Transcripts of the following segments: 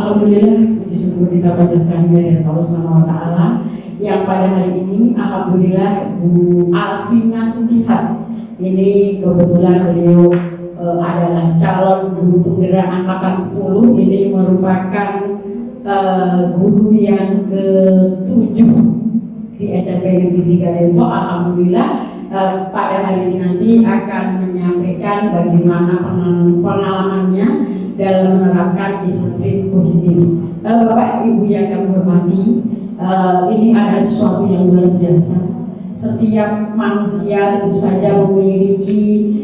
Alhamdulillah, puji syukur kita panjatkan dari Allah Subhanahu wa Ta'ala yang pada hari ini alhamdulillah Bu Alvina Sutihat ini kebetulan beliau adalah calon guru penggerak angkatan 10. Ini merupakan guru yang ke-7 di SMP Negeri 3 Depok. Alhamdulillah pada hari ini nanti akan menyampaikan bagaimana pengalamannya dalam menerapkan disiplin positif. Bapak Ibu yang kami hormati, ini adalah sesuatu yang luar biasa. Setiap manusia tentu saja memiliki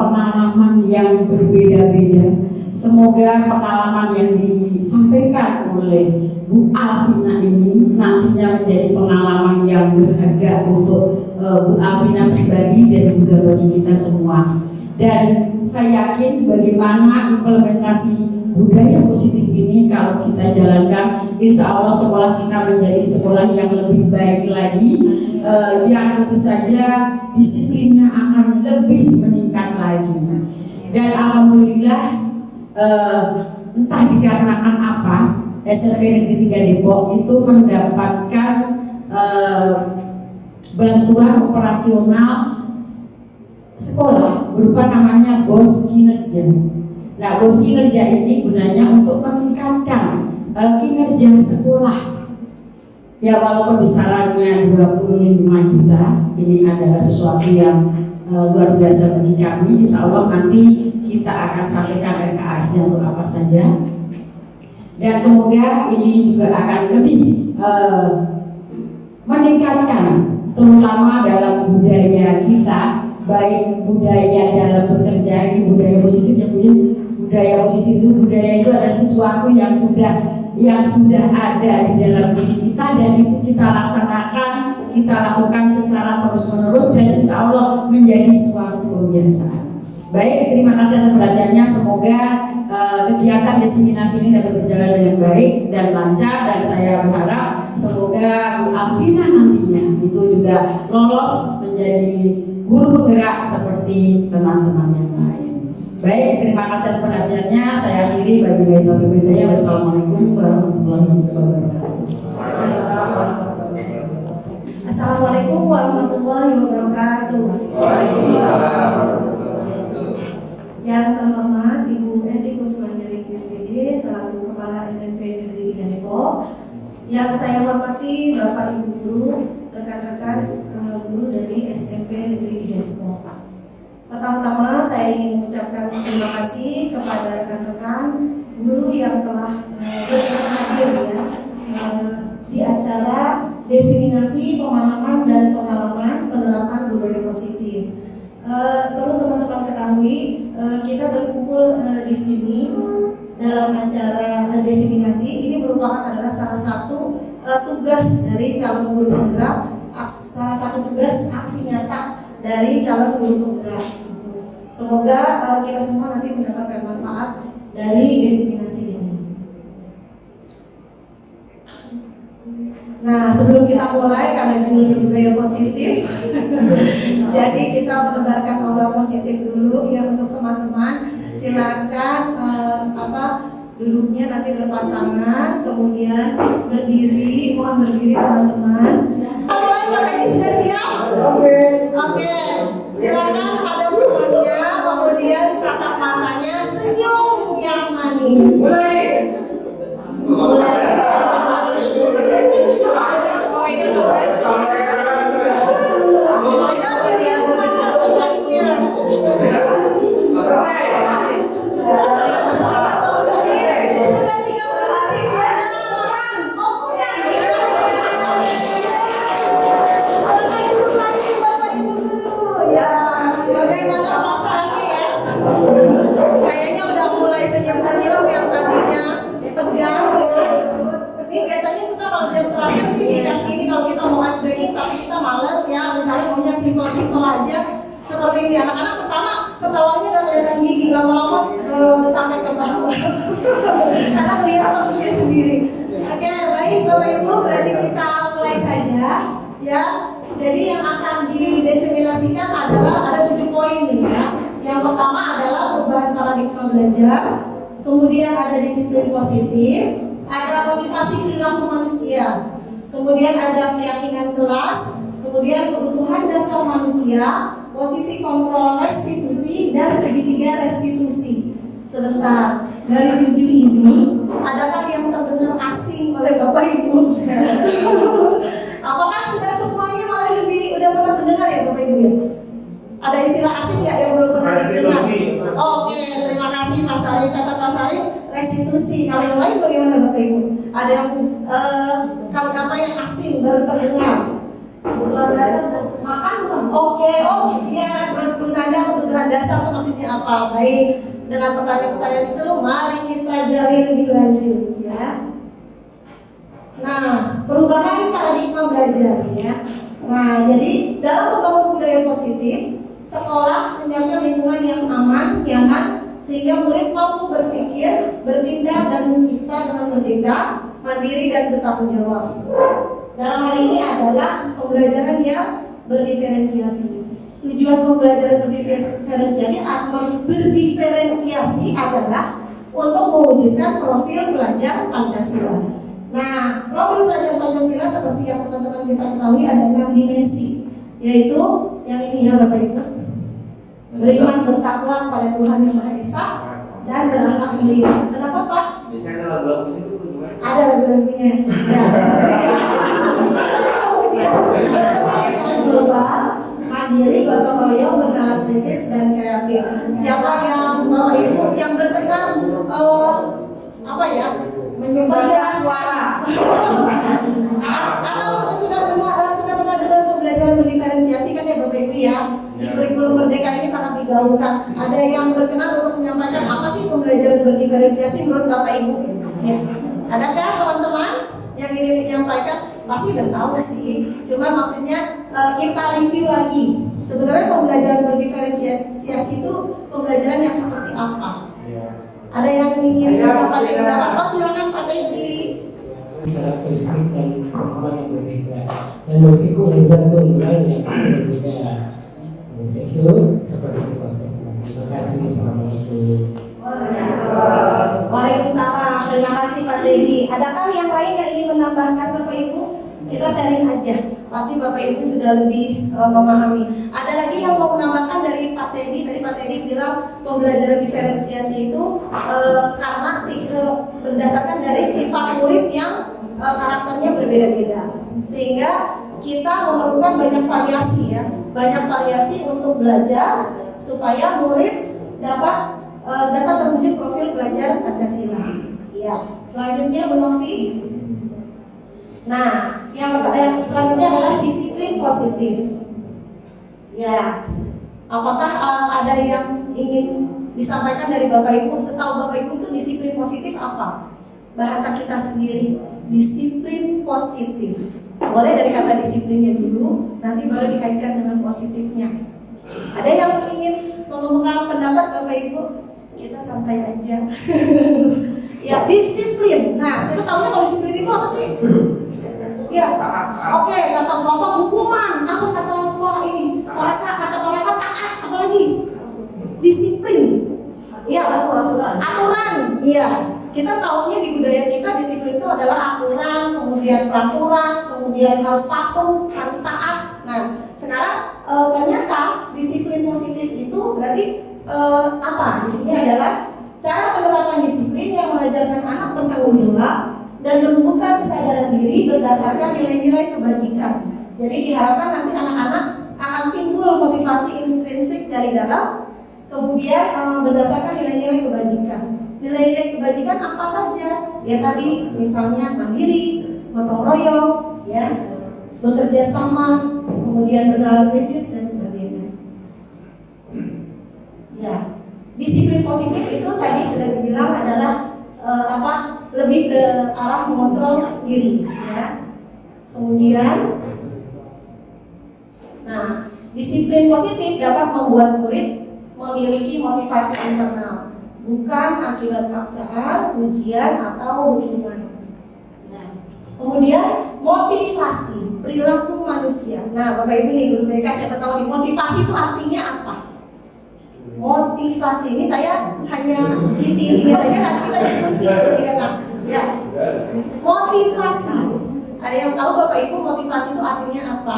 pengalaman yang berbeda-beda. Semoga pengalaman yang disampaikan oleh Bu Alvina ini nantinya menjadi pengalaman yang berharga untuk Bu Alvina pribadi dan juga bagi kita semua. Dan saya yakin bagaimana implementasi budaya positif ini kalau kita jalankan, insya Allah sekolah kita menjadi sekolah yang lebih baik lagi, yang tentu saja disiplinnya akan lebih meningkat lagi. Dan alhamdulillah entah dikarenakan apa, SMP Negeri 3 Depok itu mendapatkan bantuan operasional sekolah berupa namanya BOS Kinerja. Nah, BOS Kinerja ini gunanya untuk meningkatkan kinerja sekolah. Ya, walaupun besarannya 25 juta, ini adalah sesuatu yang luar biasa bagi kami. Insya Allah nanti kita akan sampaikan RKAS-nya untuk apa saja. Dan semoga ini juga akan lebih meningkatkan terutama dalam budaya kita, baik budaya dalam bekerja, ini budaya positif ya Bu. Budaya positif itu, budaya itu adalah sesuatu yang sudah ada di dalam diri kita dan itu kita laksanakan, kita lakukan secara terus-menerus dan insya Allah menjadi suatu kebiasaan. Baik, terima kasih atas perhatiannya. Semoga kegiatan diseminasi ini dapat berjalan dengan baik dan lancar, dan saya berharap semoga Bu Alvina nantinya itu juga lolos menjadi guru penggerak seperti teman-teman yang lain. Baik, terima kasih atas perhatiannya. Saya akhiri bagi taufiq hidayah. Wassalamualaikum warahmatullahi wabarakatuh. Assalamualaikum warahmatullahi wabarakatuh. Yang terhormat Ibu Etikus Mandiri PPD selaku Kepala SMP Negeri 3 Depok. Yang saya hormati Bapak Ibu guru, rekan-rekan guru dari SMP Negeri 3 Depok. Pertama-tama saya ingin mengucapkan terima kasih kepada rekan-rekan guru yang telah hadir di acara diseminasi pemahaman dan pengalaman penerapan budaya positif. Perlu teman-teman ketahui, kita berkumpul di sini dalam acara diseminasi ini merupakan adalah salah satu tugas dari calon guru penggerak, salah satu tugas aksi nyata dari calon guru penggerak. Semoga kita semua nanti mendapatkan manfaat dari diseminasi ini. Nah, sebelum kita mulai, karena judulnya budaya positif, jadi kita menebarkan aura positif dulu ya untuk teman-teman. Silakan duduknya nanti berpasangan, kemudian berdiri, mohon berdiri teman-teman. Mulai makanya sudah siap? Oke, silakan hadap temannya, kemudian tatap matanya, senyum yang manis. Mulai. Anak-anak pertama ketawanya gak kelihatan gigi, lama-lama sampai terbang karena kelihatan gigi sendiri. Oke, baik Bapak Ibu, berarti kita mulai saja ya. Jadi yang akan didiseminasikan adalah ada 7 poin nih ya. Yang pertama adalah perubahan paradigma belajar, kemudian ada disiplin positif, ada motivasi perilaku manusia, kemudian ada keyakinan kelas, kemudian kebutuhan dasar manusia, posisi kontrol restitusi, dan segitiga restitusi. Sebentar, dari 7 ini, adakah yang terdengar asing oleh Bapak Ibu? Apakah sudah semuanya malah udah pernah mendengar ya Bapak Ibu ya? Ada istilah asing nggak yang belum pernah didengar? Oke, terima kasih Pak Sari. Kata Pak Sari, restitusi. Kalau yang lain bagaimana Bapak Ibu? Ada yang kata yang asing baru terdengar? Kebutuhan dasar makan bukan? Oke, oh iya, berguna kebutuhan dasar itu maksudnya apa? Baik, dengan pertanyaan-pertanyaan itu, mari kita gali lebih lanjut ya. Nah, perubahan paradigma belajar ya. Nah, jadi dalam membangun budaya positif, sekolah menyiapkan lingkungan yang aman, nyaman, sehingga murid mampu berpikir, bertindak, dan mencipta dengan merdeka, mandiri, dan bertanggung jawab. Dalam hal ini adalah pembelajaran yang berdiferensiasi. Tujuan pembelajaran berdiferensiasi adalah untuk mewujudkan profil pelajar Pancasila. Nah, profil pelajar Pancasila seperti yang teman-teman kita ketahui ada 6 dimensi, yaitu yang ini ya Bapak Ibu, beriman bertakwa pada Tuhan Yang Maha Esa dan berakhlak mulia. Kenapa Pak? Biasanya ada lagu-lagunya tuh gimana? Ada lagu-lagunya. Ya. Kemudian berkepentingan global, mandiri, gotong royong, bernalar kritis, dan kreatif. Siapa yang Bapak Ibu yang berkenan Menyumbangkan suara. Atau sudah pernah dengar pembelajaran berdiferensiasi kan ya Bapak Ibu ya? Di kurikulum Merdeka ini sangat digaungkan. Ada yang berkenan untuk menyampaikan apa sih pembelajaran berdiferensiasi menurut Bapak Ibu? Ya. Adakah teman-teman yang ingin menyampaikan? Pasti udah tahu sih. Cuma maksudnya kita review lagi. Sebenarnya pembelajaran berdiferensiasi itu pembelajaran yang seperti apa? Ada yang ingin menyampaikan pendapat? Oh silakan Pak Teddy. Karakteristik dan pemahaman yang berbeda dan bagiku bergantung yang berbeda. Itu seperti itu maksudnya. Terima kasih. Assalamualaikum. Waalaikumsalam. Terima kasih Pak Teddy. Adakah yang lain yang ingin menambahkan Bapak Ibu? Kita sharing aja. Pasti Bapak Ibu sudah lebih memahami. Ada lagi yang mau menambahkan dari Pak Teddy? Tadi Pak Teddy bilang pembelajaran diferensiasi itu karena berdasarkan dari sifat murid yang karakternya berbeda-beda, sehingga kita memerlukan banyak variasi ya, banyak variasi untuk belajar supaya murid dapat terwujud profil pelajar Pancasila. Ya, selanjutnya Bu Novi. Nah, yang selanjutnya adalah disiplin positif. Ya, apakah ada yang ingin disampaikan dari Bapak Ibu? Setahu Bapak Ibu itu disiplin positif apa? Bahasa kita sendiri, disiplin positif. Boleh dari kata disiplinnya dulu, nanti baru dikaitkan dengan positifnya. Ada yang ingin mengemukakan pendapat Bapak Ibu? Kita santai aja. Ya, disiplin. Nah, kita tahunya kalau disiplin itu apa sih? Ya, oke, kata Bapak hukuman. Apa kata Bapak ini? Kata mereka taat, apa lagi? Disiplin. Ya, aturan. Iya. Kita tahunya di budaya kita disiplin itu adalah aturan, kemudian peraturan, kemudian harus patuh, harus taat. Nah, sekarang ternyata disiplin positif itu berarti apa? Di sini adalah cara penerapan disiplin yang mengajarkan anak bertanggung jawab dan menumbuhkan kesadaran diri berdasarkan nilai-nilai kebajikan. Jadi diharapkan nanti anak-anak akan timbul motivasi intrinsik dari dalam, kemudian berdasarkan nilai-nilai kebajikan. Nilai-nilai kebajikan apa saja? Ya tadi misalnya mandiri, gotong royong, ya, bekerja sama, kemudian bernalar kritis dan sebagainya. Ya, disiplin positif itu tadi sudah dibilang adalah lebih ke arah mengontrol diri, ya. Kemudian, nah, disiplin positif dapat membuat murid memiliki motivasi internal, bukan akibat paksaan, ujian, atau hukuman. Nah, kemudian motivasi perilaku manusia. Nah, Bapak Ibu nih guru BK, siapa tahu nih motivasi itu artinya apa? Motivasi ini saya hanya inti-intinya saja, nanti kita diskusi lebih enak. Ya. Motivasi. Ada yang tahu Bapak Ibu motivasi itu artinya apa?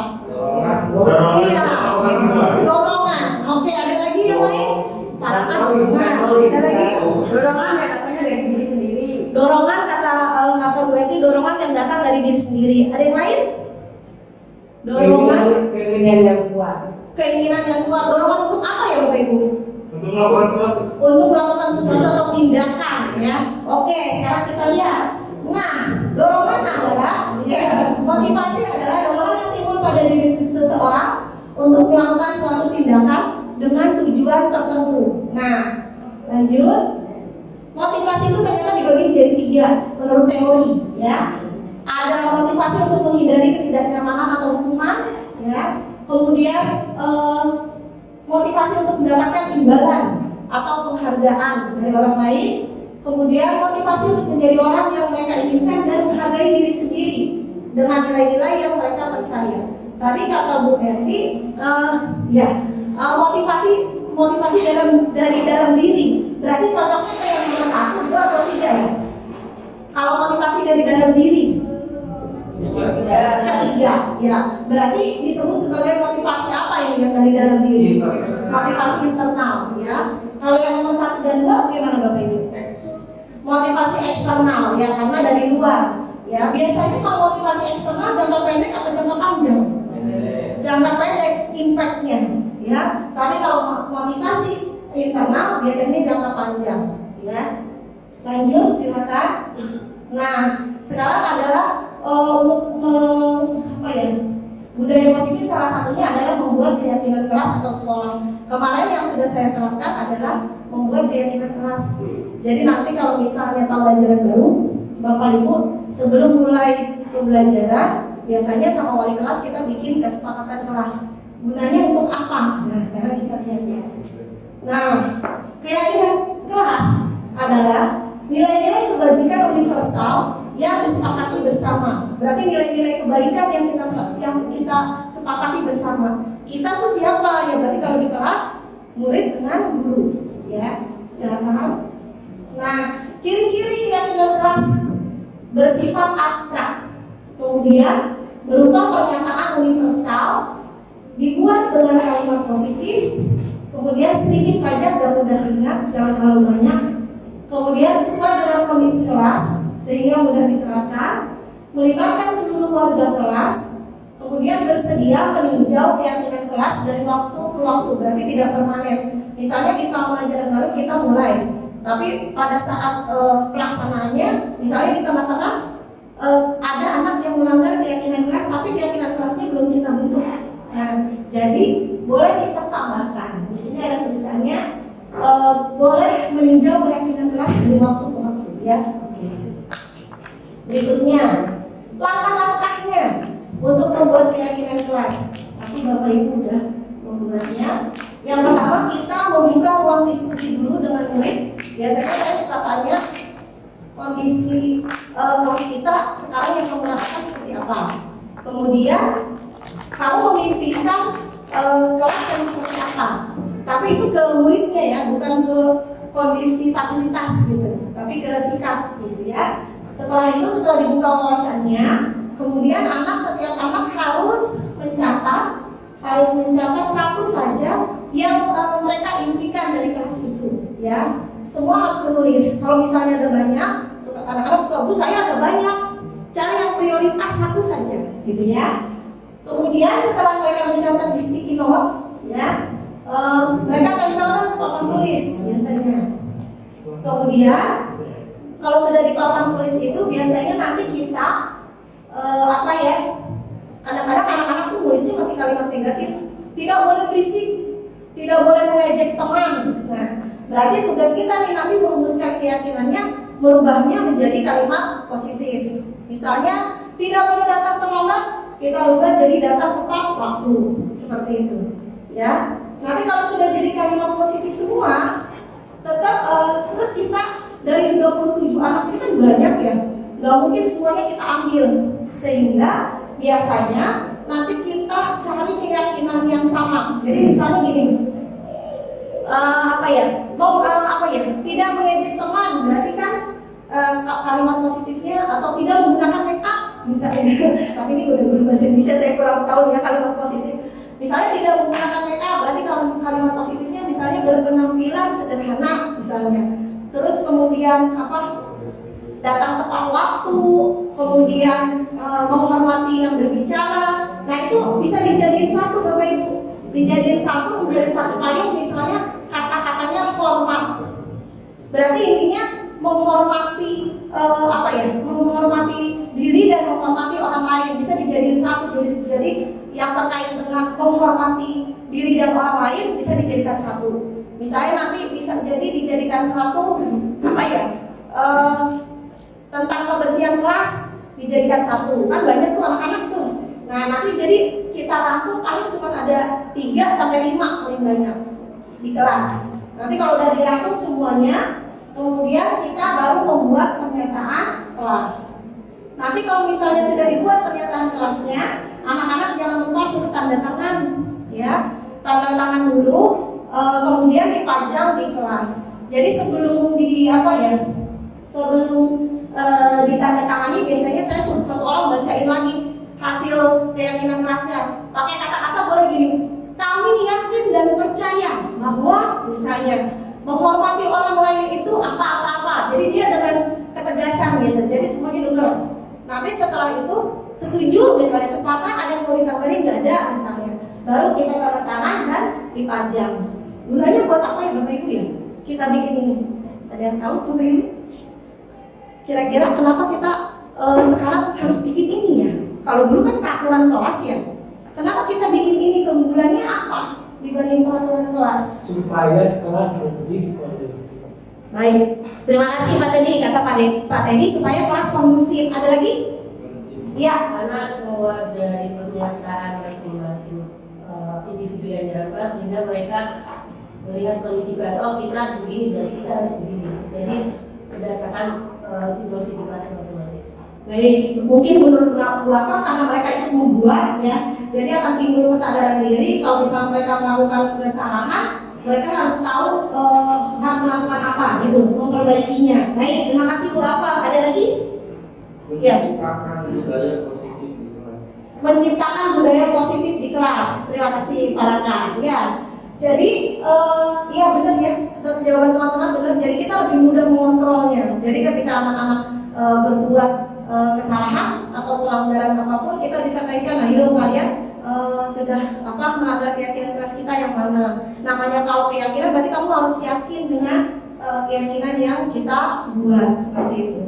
Iya. Dorongan. Oke, ada lagi yang lain? Nah, ada lagi? Dorongan ya katanya dari diri sendiri. Dorongan kata gue itu dorongan yang datang dari diri sendiri. Ada yang lain? Dorongan keinginan yang kuat. keinginan yang kuat. Dorongan untuk apa ya Bapak Ibu? Untuk melakukan sesuatu. Untuk melakukan sesuatu atau tindakan ya. Oke, sekarang kita lihat. Nah, dorongan adalah motivasi adalah dorongan yang timbul pada diri seseorang untuk melakukan suatu tindakan dengan tujuan tertentu. Nah, lanjut. Motivasi itu ternyata dibagi menjadi 3 menurut teori ya. Ada motivasi untuk menghindari ketidaknyamanan atau hukuman ya. Kemudian motivasi untuk mendapatkan imbalan atau penghargaan dari orang lain. Kemudian motivasi untuk menjadi orang yang mereka inginkan dan menghargai diri sendiri dengan nilai-nilai yang mereka percaya. Tadi kata Bu Eti, motivasi dari dalam diri. Berarti cocoknya kayak yang nomor 1, 2, atau 3 ya? Kalau motivasi dari dalam diri, ketiga, ya. Berarti disebut sebagai motivasi apa ini yang dari dalam diri? Motivasi internal, ya. Kalau yang nomor 1 dan 2 bagaimana Bapak Ibu? Motivasi eksternal, ya, karena dari luar. Ya, biasanya kalau motivasi eksternal jangka pendek atau jangka panjang? Jangka pendek impactnya, ya. Tapi kalau motivasi internal biasanya jangka panjang, ya. Lanjut, silakan. Nah, sekarang adalah untuk budaya positif salah satunya adalah membuat keyakinan kelas atau sekolah. Kemarin yang sudah saya terapkan adalah membuat keyakinan kelas. Jadi nanti kalau misalnya tahun ajaran baru, Bapak Ibu sebelum mulai pembelajaran biasanya sama wali kelas kita bikin kesepakatan kelas. Gunanya untuk apa? Nah, sekarang kita lihat ya. Nah, keyakinan kelas adalah nilai-nilai kebajikan universal yang disepakati bersama. Berarti nilai-nilai kebaikan yang kita sepakati bersama. Kita tuh siapa? Ya berarti kalau di kelas murid dengan guru, ya. Silakan. Nah, ciri-ciri keyakinan kelas bersifat abstrak. Kemudian berupa pernyataan universal, dibuat dengan kalimat positif. Kemudian sedikit saja, gak mudah ingat, jangan terlalu banyak. Kemudian sesuai dengan kondisi kelas sehingga mudah diterapkan, melibatkan seluruh warga kelas, kemudian bersedia meninjau keyakinan kelas dari waktu ke waktu, berarti tidak permanen. Misalnya di tahun ajaran baru kita mulai, tapi pada saat pelaksanaannya, misalnya di tengah-tengah ada anak yang melanggar keyakinan kelas, tapi keyakinan kelasnya belum kita bentuk. Nah, jadi boleh kita tambahkan. Di sini ada tulisannya boleh meninjau keyakinan kelas dari waktu ke waktu, ya. Oke. Berikutnya, langkah-langkahnya untuk membuat keyakinan kelas. Pasti Bapak Ibu udah membuatnya. Yang pertama, kita membuka ruang diskusi dulu dengan murid. Biasanya saya suka tanya kondisi kelas kita sekarang yang kamu rasakan seperti apa. Kemudian kamu memimpikan kelas yang seperti apa. Tapi itu ke muridnya ya, bukan ke kondisi fasilitas gitu, tapi ke sikap gitu ya. Setelah itu, setelah dibuka wawasannya, kemudian setiap anak harus mencatat satu saja yang mereka impikan dari kelas itu ya. Semua harus menulis. Kalau misalnya ada banyak, anak-anak suka, Bu saya ada banyak, cari yang prioritas satu saja gitu ya. Kemudian setelah mereka mencatat di sticky note ya, mereka tempelkan ke papan tulis biasanya. Kemudian kalau sudah di papan tulis itu biasanya nanti kita kadang-kadang anak-anak tuh nulisnya masih kalimat negatif, tidak boleh berisik, tidak boleh mengejek teman. Nah, berarti tugas kita nih nanti merumuskan keyakinannya, merubahnya menjadi kalimat positif. Misalnya tidak boleh datang terlambat, kita rubah jadi datang tepat waktu, seperti itu ya. Nanti kalau sudah jadi kalimat positif semua, tetap terus kita dari 27 anak ini kan banyak ya, nggak mungkin semuanya kita ambil, sehingga biasanya nanti kita cari keyakinan yang sama. Jadi misalnya gini, tidak mengejek teman, berarti kan kalimat positifnya, atau tidak menggunakan make up misalnya. Tapi ini udah berbahasa Indonesia, saya kurang tahu ya kalimat positif. Misalnya tidak menggunakan make up, berarti kalau kalimat positifnya misalnya berpenampilan sederhana misalnya. Terus kemudian datang tepat waktu, kemudian menghormati yang berbicara. Nah itu bisa dijadiin satu Bapak Ibu, dijadiin satu menjadi satu payung. Misalnya kata-katanya hormat, berarti intinya menghormati menghormati diri dan menghormati orang lain, bisa dijadiin satu. Jadi yang terkait dengan menghormati diri dan orang lain bisa dijadikan satu. Misalnya nanti bisa jadi dijadikan satu tentang kebersihan kelas, dijadikan satu. Kan banyak tuh anak-anak tuh. Nah nanti jadi kita rangkum paling cuma ada 3 sampai 5 paling banyak di kelas. Nanti kalau udah dirangkum semuanya, kemudian kita baru membuat pernyataan kelas. Nanti kalau misalnya sudah dibuat pernyataan kelasnya, anak-anak jangan lupa suruh tanda tangan, ya, tanda tangan dulu, kemudian dipajang di kelas. Jadi sebelum ditandatangani, biasanya saya suruh satu orang bacain lagi hasil keyakinan kelasnya. Pakai kata-kata boleh gini: kami yakin dan percaya bahwa misalnya menghormati orang lain itu apa-apa-apa. Jadi dia dengan ketegasan gitu. Jadi semuanya dengar. Nanti setelah itu setuju, misalnya sepakat, ada yang mau ditambahin nggak ada misalnya, baru kita tanda tangan dan dipajang. Gunanya buat apa ya Bapak Ibu ya? Kita bikin ini. Ada yang tahu Bapak Ibu? Kira-kira kenapa kita sekarang harus bikin ini ya? Kalau dulu kan peraturan kelas ya. Kenapa kita bikin ini? Keunggulannya apa dibanding peraturan kelas? Supaya kelas lebih kondusif. Baik, terima kasih Pak Teddy. Kata Pak Teddy supaya kelas kondusif. Ada lagi? Iya. Karena keluar dari pernyataan masing-masing individu yang dalam kelas, sehingga mereka melihat kondisi kelas. Oh kita begini, berarti kita harus begini. Jadi berdasarkan situasi di kelas masing-masing. Baik, mungkin menurut Bapak karena mereka itu membuat ya, jadi akan timbul kesadaran diri. Kalau misalnya mereka melakukan kesalahan, mereka harus tahu harus melakukan apa gitu, memperbaikinya. Baik, terima kasih Bu Apa. Ada lagi? Ya. Menciptakan budaya positif di kelas. Menciptakan budaya positif di kelas. Terima kasih Pak Raka. Ya. Jadi, iya benar ya, jawaban teman-teman benar. Jadi kita lebih mudah mengontrolnya. Jadi ketika anak-anak berbuat kesalahan atau pelanggaran apapun, kita bisa kaitkan, ayo kalian sudah melanggar keyakinan kelas kita yang mana. Namanya kalau keyakinan berarti kamu harus yakin dengan keyakinan yang kita buat, seperti itu.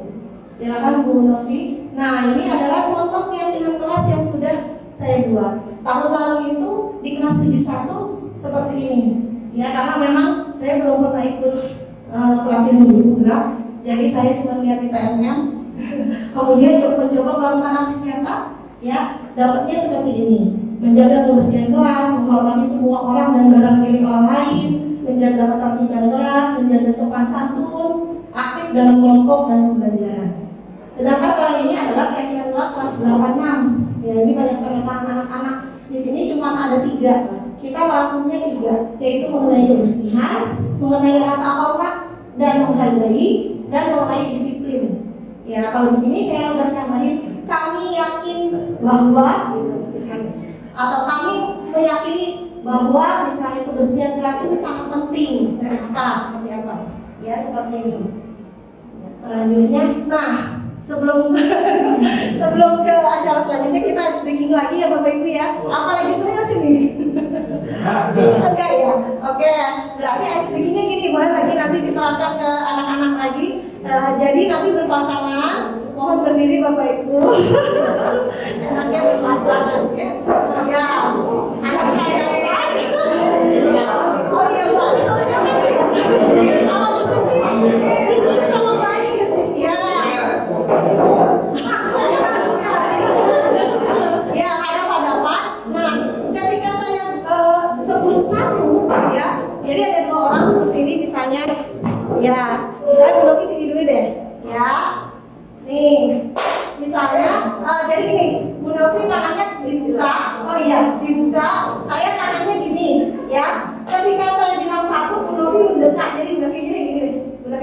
Silakan Bu Novi. Nah ini adalah contoh keyakinan kelas yang sudah saya buat. Tahun lalu itu di kelas 71 seperti ini. Ya karena memang saya belum pernah ikut pelatihan guru gerak, jadi saya cuma lihat di PMM. Kemudian mencoba melakukan aksi nyata, ya dapatnya seperti ini: menjaga kebersihan kelas, menghormati semua orang dan barang milik orang lain, menjaga ketertiban kelas, menjaga sopan santun, aktif dalam kelompok dan pembelajaran. Sedangkan kalau ini adalah keyakinan kelas 86. Ya ini banyak tanda tangan anak-anak. Di sini cuma ada 3. Kita merangkumnya 3, yaitu mengenai kebersihan, mengenai rasa hormat dan menghargai, dan mengenai disiplin. Ya kalau di sini saya udah nambahin kami yakin bahwa gitu misalnya, atau kami meyakini bahwa misalnya kebersihan kelas itu sangat penting dan apa seperti apa ya, seperti ini ya, selanjutnya. Nah sebelum ke acara selanjutnya kita speaking lagi ya Bapak Ibu ya. Apa lagi serius ini? Enggak ya? Oke, berarti speakingnya gini, boleh lagi nanti diterapkan ke anak-anak lagi. Jadi nanti berpasangan, mohon berdiri Bapak Ibu. Enaknya berpasangan ya. Ya, anak hadapan. Oh iya Bu, ini sama siapa nih? Sama Bu Susi. Bu Susi sama Mbak Ais. Ya. Ya, hadapan. Nah, ketika saya sebut satu, ya, jadi ada 2 orang seperti ini misalnya. Ya, misalnya Bu Novi sini dulu deh, ya. Nih, misalnya, jadi gini, Bu Novi tangannya dibuka, oh iya, dibuka, saya tangannya gini, ya. Ketika saya bilang 1, Bu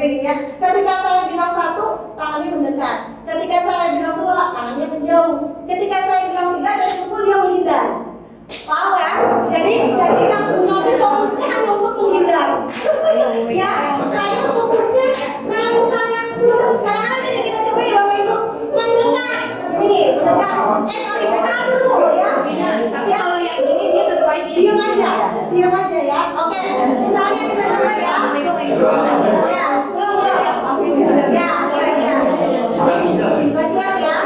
SMP ya. Ketika saya bilang 1, tangannya mendekat. Ketika saya bilang 2, tangannya menjauh. Ketika saya bilang 3, saya pukul, dia menghindar. Paham ya? Jadi yang Bu Novi fokusnya hanya untuk menghindar. Ya, saya fokusnya kalau misalnya kadang-kadang ini kita coba ya Bapak Ibu mendekat. Ini mendekat. Sorry, 1 ya. Tapi kalau yang ini dia tetap aja Diam aja ya. Oke, misalnya kita coba ya. Ya, belum. Ya. Udah siap ya?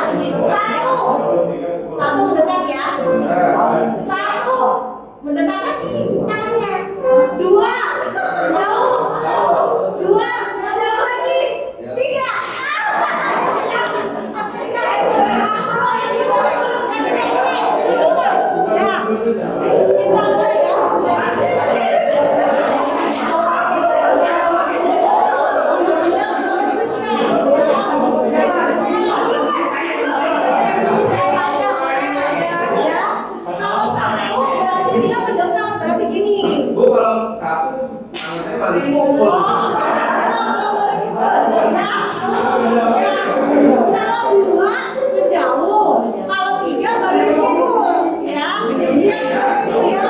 1 mendekat ya. 1 mendekat lagi tangannya. 2 jauh. 2 jauh lagi. 3. Kita mulai ya. Kalau 1 berarti dia mendekat, berarti gini. Bu, kalau 1, tangan saya paling kumpul. Kalau 2 menjauh, kalau 3 baru dipukul, ya. Siap Bapak Ibu ya.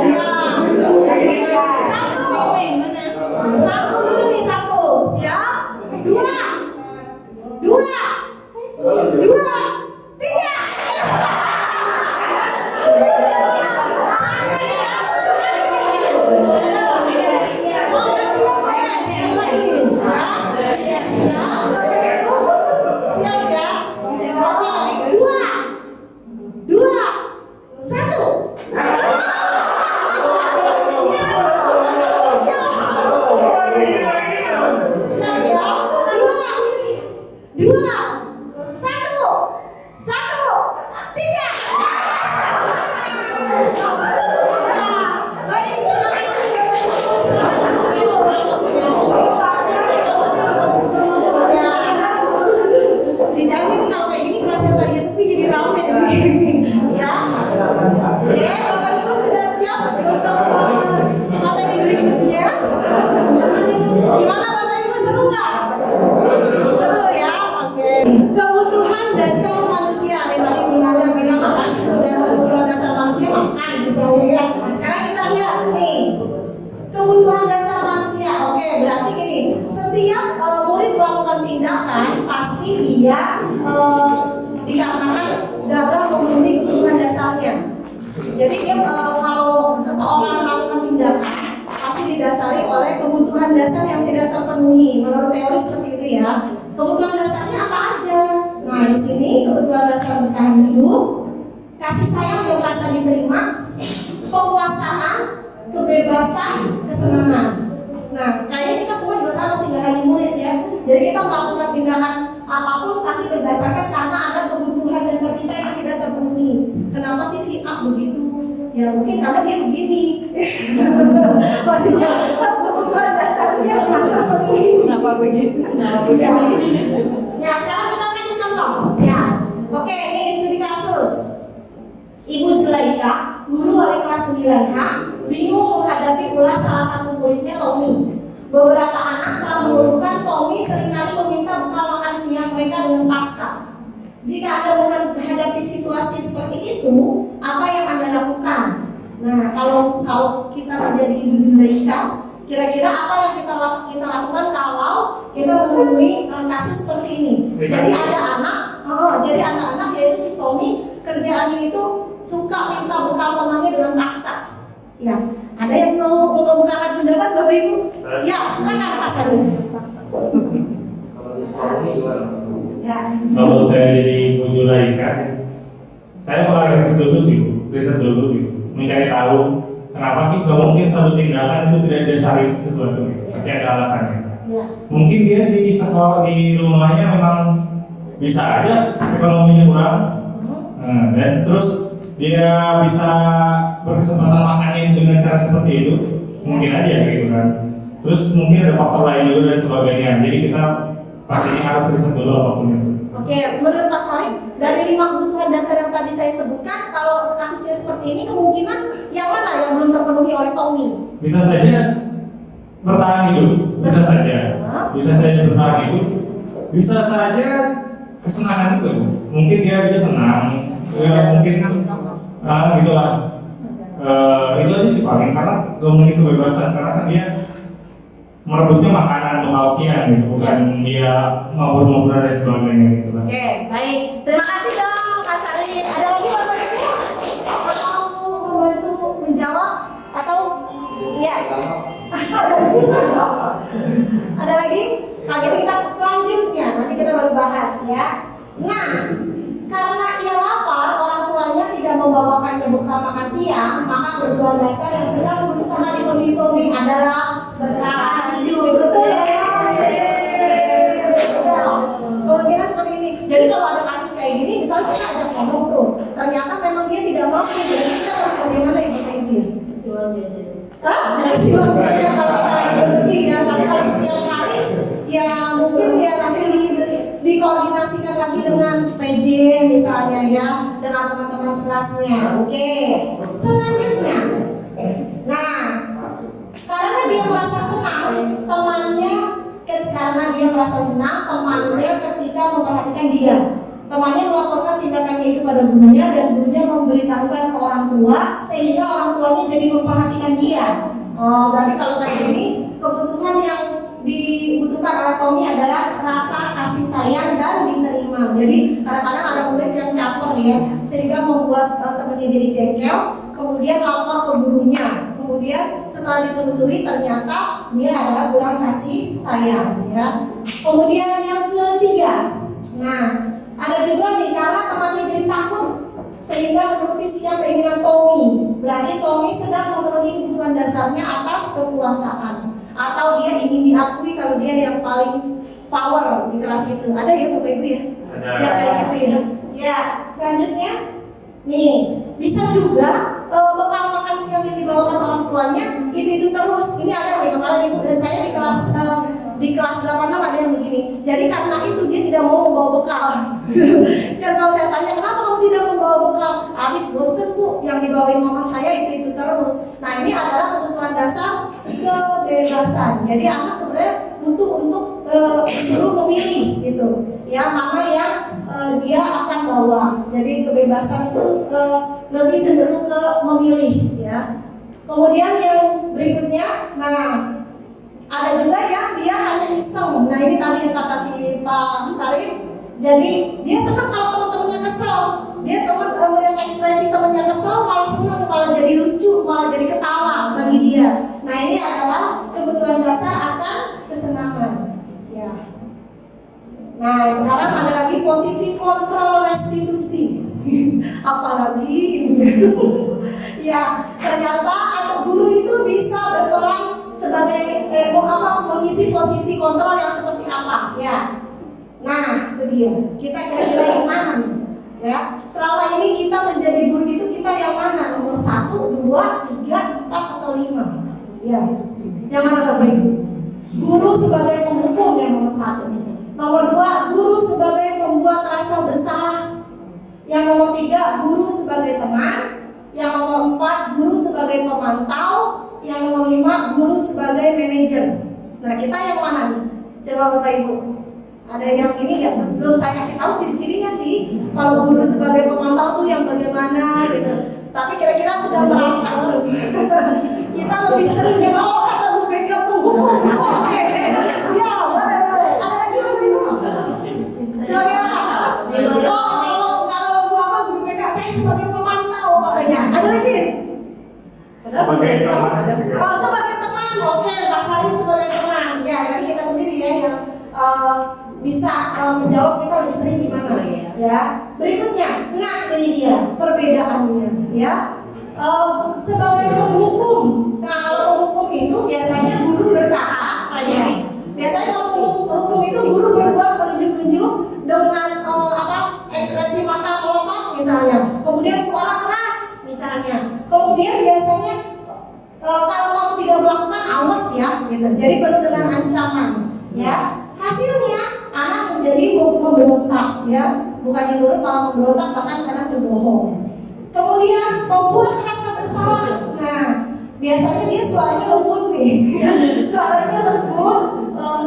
Ya. 1 dulu nih 1, siap. 2, 3. Siap ya? Oke, 2, 1. Siap ya? 2, 1, 3. Baik, terima kasih. Dijamin nih kalau kayak gini kelas yang tadinya sepi jadi rame ya. Oke, Bapak Ibu sudah siap untuk materi berikutnya? Gimana Bapak Ibu, seru nggak? Seru ya, oke. Kebutuhan dasar manusia. Nih tadi Bu Nanda bilang apa sih kebutuhan dasar manusia? Makan misalnya ya. Sekarang kita lihat nih kebutuhan dasar manusia. Oke, berarti gini, setiap murid melakukan tindakan pasti dia dikarenakan gagal memenuhi kebutuhan dasarnya. Jadi dia kalau seseorang melakukan tindakan pasti didasari oleh kebutuhan dasar yang tidak terpenuhi. Menurut teori seperti itu ya. Kebutuhan dasarnya apa aja? Nah, di sini kebutuhan dasar bertahan hidup, kasih sayang yang rasa diterima, penguasaan, kebebasan, kesenangan. Nah, kayaknya kita semua juga sama sih, nggak hanya murid ya. Jadi kita melakukan tindakan apapun pasti berdasarkan karena ada kebutuhan dasar kita yang tidak terpenuhi. Kenapa sih si A begitu? Ya mungkin karena dia begini. Maksudnya kebutuhan dasarnya belum terpenuhi. Kenapa begitu? Ya, sekarang kita kasih contoh. Ya, oke, ini studi kasus. Ibu Zulaika, guru wali kelas 9H, bingung menghadapi ulah salah satu muridnya Tommy. Beberapa anak telah mengeluhkan Tommy seringkali meminta bekal makan siang mereka dengan paksa. Jika Anda menghadapi situasi seperti itu, apa yang Anda lakukan? Nah, kalau kita menjadi Ibu Zulaika, kira-kira apa yang kita lakukan kalau kita menemui kasus seperti ini? Jadi ada anak-anak yaitu si Tommy kerjaannya itu suka minta bekal temannya dengan paksa. Ya, ada yang mau mengungkapkan pendapat Bapak Ibu? Ya, silakan Pak Sari. Kalau di sekolah ini gimana? Ya. Kalau saya jadi Bu Zulaika, saya bakal riset dulu gitu, mencari tahu kenapa sih gak mungkin satu tindakan itu tidak didasari sesuatu gitu. Pasti ada alasannya. Ya. Mungkin dia di sekolah di rumahnya memang bisa aja ekonominya kurang, dan terus dia bisa berkesempatan makannya dengan cara seperti itu, mungkin aja gitu kan. Terus mungkin ada faktor lain juga dan sebagainya. Jadi kita pastinya harus riset dulu apapun itu. Oke, menurut Pak Sarip, dari 5 kebutuhan dasar yang tadi saya sebutkan, kalau kasusnya seperti ini kemungkinan yang mana yang belum terpenuhi oleh Tommy? Bisa saja bertahan hidup, bisa saja bertahan hidup, bisa saja kesenangan itu, mungkin dia senang, ya mungkin gitulah. Itu aja sih paling, karena ngomongin kebebasan, karena kan dia merebutnya makanan bekal siang gitu, bukan dia ngobrol-ngobrol dan sebagainya gitu kan. Oke, baik. Terima kasih dong Kak Sari. Ada lagi Bapak Ibu? Mau membantu menjawab atau iya? Ada lagi? Kalau gitu kita selanjutnya nanti kita baru bahas ya. Nah, karena ia lapar, orang tuanya tidak membawakannya bekal makan siang, maka kebutuhan dasar yang sedang berusaha dipenuhi Tommy adalah bertahan hidup. Betul ya? Kemungkinan seperti ini. Jadi kalau ada kasus kayak gini, misalnya kita ajak ngomong tuh, ternyata memang dia tidak mampu, jadi kita harus bagaimana ibu dia? Jual dia jadi. Ngasih uang jajan kalau kita lagi berlebih ya. Tapi kalau setiap hari, ya mungkin ya nanti dikoordinasikan lagi dengan PJ misalnya ya, dengan teman-teman sekelasnya. Oke. Selanjutnya, nah karena dia merasa senang temannya ketika memperhatikan dia. Temannya melaporkan tindakannya itu pada gurunya dan gurunya memberitahukan ke orang tua sehingga orang tuanya jadi memperhatikan dia. Berarti kalau kayak gini, kebutuhan yang dibutuhkan oleh Tommy adalah rasa kasih sayang dan diterima. Jadi kadang-kadang ada murid yang caper ya, sehingga membuat temannya jadi jengkel, kemudian lapor ke gurunya. Kemudian setelah ditelusuri ternyata dia adalah kurang kasih sayang ya. Kemudian yang ketiga, nah ada juga nih karena temannya jadi takut sehingga menuruti setiap keinginan Tommy. Berarti Tommy sedang memenuhi kebutuhan dasarnya atas kekuasaan, atau dia ingin diakui kalau dia yang paling power di kelas itu. Ada ya Bapak Ibu ya? Ya kayak gitu ya. Ya, selanjutnya nih bisa juga bekal makan siang yang dibawakan orang tuanya itu terus. Ini ada nih kemarin ibu saya di kelas 86 ada yang begini. Jadi karena itu dia tidak mau membawa bekal. Dan kalau saya tanya kenapa kamu tidak membawa bekal? Habis bosen Bu, yang dibawain mama saya itu terus. Nah ini adalah kebutuhan dasar kebebasan. Jadi anak sebenarnya butuh untuk disuruh memilih gitu. Ya mana yang dia akan bawa. Jadi kebebasan itu lebih cenderung ke memilih ya. Kemudian yang berikutnya, nah ada juga yang dia hanya iseng. Nah ini tadi yang kata si Pak Sarif. Jadi dia senang kalau teman-temannya kesel. Dia melihat ekspresi temannya kesel, malah senang, malah jadi lucu, malah jadi ketawa bagi dia. Nah ini adalah kebutuhan dasar akan kesenangan. Ya. Nah sekarang ada lagi posisi kontrol restitusi. Apalagi ya ternyata guru itu bisa berperan sebagai mengisi posisi kontrol yang seperti apa ya. Nah itu dia, kita kira-kira yang mana nih ya. Selama ini kita menjadi guru itu kita yang mana? Nomor 1, 2, 3, 4 atau 5 ya. Yang mana Bapak Ibu? Guru sebagai penghukum yang nomor 1. Nomor 2, guru sebagai pembuat rasa bersalah. Yang nomor 3, guru sebagai teman. Yang nomor 4, guru sebagai pemantau. Yang nomor 5, guru sebagai manajer. Nah kita yang mana nih? Coba Bapak Ibu, ada yang ini nggak? Belum saya kasih tahu ciri-cirinya sih. Kalau guru sebagai pemantau tuh yang bagaimana gitu. Tapi kira-kira sudah merasa belum? Kita lebih sering ya, oh kata Bu Mega penghukum. Oke, ya boleh. Ada lagi Bapak Ibu? Saya kalau Bu apa Bu Mega saya sebagai pemantau katanya. Ada lagi? Sebagai teman. Oh, sebagai teman, oke, Pak Sari sebagai teman. Ya, nanti kita sendiri ya yang bisa menjawab kita lebih sering di mana ya. Berikutnya, nah ini dia perbedaannya ya. Sebagai penghukum, nah kalau penghukum itu biasanya guru berkata, ya. Biasanya kalau penghukum itu guru berbuat menunjuk-nunjuk dengan ekspresi mata melotot misalnya, kemudian suara keras misalnya, kemudian biasanya kalau kamu tidak melakukan awas ya, gitu. Jadi penuh dengan ancaman, ya. Hasilnya anak menjadi memberontak, ya. Bukannya nurut malah memberontak bahkan kadang berbohong. Kemudian membuat rasa bersalah. Nah, biasanya dia suaranya lembut nih, suaranya lembut,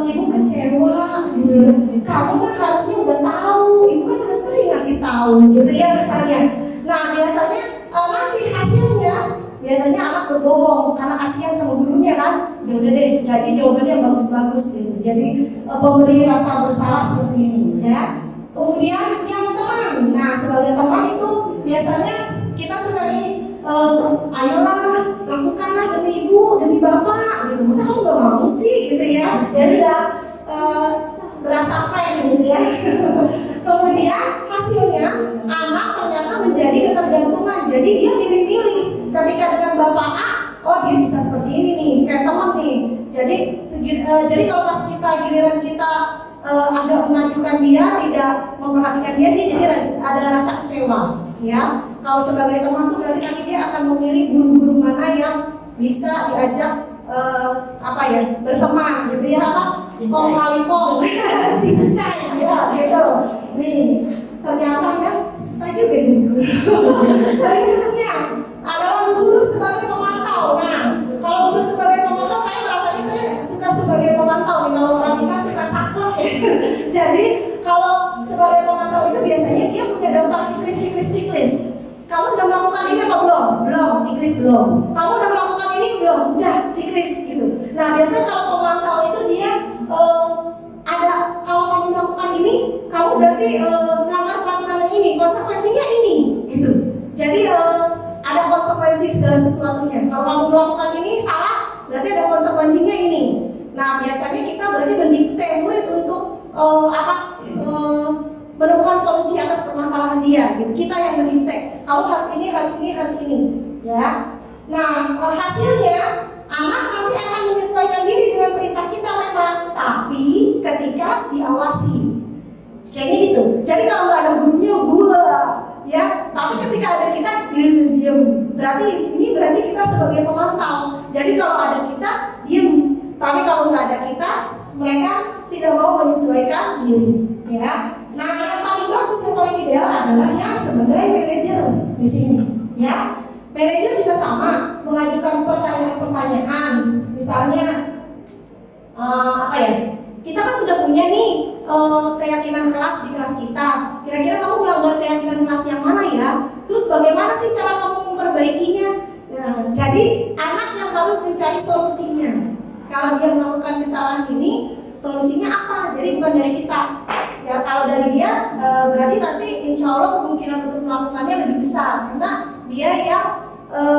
ibu kecewa gitu. Kamu kan harusnya udah tahu, ibu kan udah sering ngasih tahu gitu ya misalnya. Nah biasanya nanti hasilnya biasanya anak berbohong karena kasihan sama gurunya kan. Ya udah deh, jadi jawabannya yang bagus-bagus gitu. Jadi pemberi rasa bersalah seperti ini ya. Kemudian yang teman, nah sebagai teman itu biasanya kita suka ini, ayolah lakukanlah demi ibu, demi bapak gitu. Masa kamu gak mau sih gitu ya? Jadi udah berasa friend gitu ya. Kemudian hasilnya anak ternyata menjadi ketergantungan. Jadi dia milih-milih. Ketika dengan bapak A, oh dia bisa seperti ini nih, kayak teman nih. Jadi kalau pas giliran kita agak mengajukan dia, tidak memperhatikan dia jadi ada rasa kecewa. Ya, kalau sebagai teman tuh berarti nanti dia akan memilih guru-guru mana yang bisa diajak berteman gitu ya, kong kali kong, cincai ya gitu. Nih ternyata kan susah juga jadi guru. Berikutnya adalah guru sebagai pemantau. Nah kalau guru sebagai pemantau, saya merasanya saya suka sebagai pemantau nih. Kalau orang IPA suka saklek ya. Jadi kalau sebagai pemantau itu biasanya dia punya daftar checklist. Kamu sudah melakukan ini apa belum? Belum, checklist belum. Kamu sudah melakukan ini belum? Udah, checklist gitu. Nah biasanya kalau pemantau itu dia kalau kamu melakukan ini, kamu berarti melanggar peraturan yang ini, konsekuensinya ini, gitu. Jadi ada konsekuensi segala sesuatunya. Kalau kamu melakukan ini salah, berarti ada konsekuensinya ini. Nah biasanya kita berarti mendikte murid untuk menemukan solusi atas permasalahan dia, gitu. Kita yang mendikte, kamu harus ini, ya. Nah hasilnya anak nanti akan menyesuaikan diri dengan perintah kita memang, tapi ketika diawasi, kayaknya gitu. Jadi kalau nggak ada gurunya, ya. Tapi ketika ada kita, diam. Berarti kita sebagai pemantau. Jadi kalau ada kita, diam. Tapi kalau nggak ada kita, mereka tidak mau menyesuaikan diri, ya. Nah, yang paling bagus, yang paling ideal adalah yang sebagai manajer di sini, ya. Manajer juga sama, mengajukan pertanyaan-pertanyaan. Misalnya, kita kan sudah punya nih keyakinan kelas di kelas kita. Kira-kira kamu melanggar keyakinan kelas yang mana ya? Terus bagaimana sih cara kamu memperbaikinya? Nah, jadi anak yang harus mencari solusinya. Kalau dia melakukan kesalahan ini, solusinya apa? Jadi bukan dari kita. Ya kalau dari dia, berarti nanti insya Allah kemungkinan untuk melakukannya lebih besar karena dia yang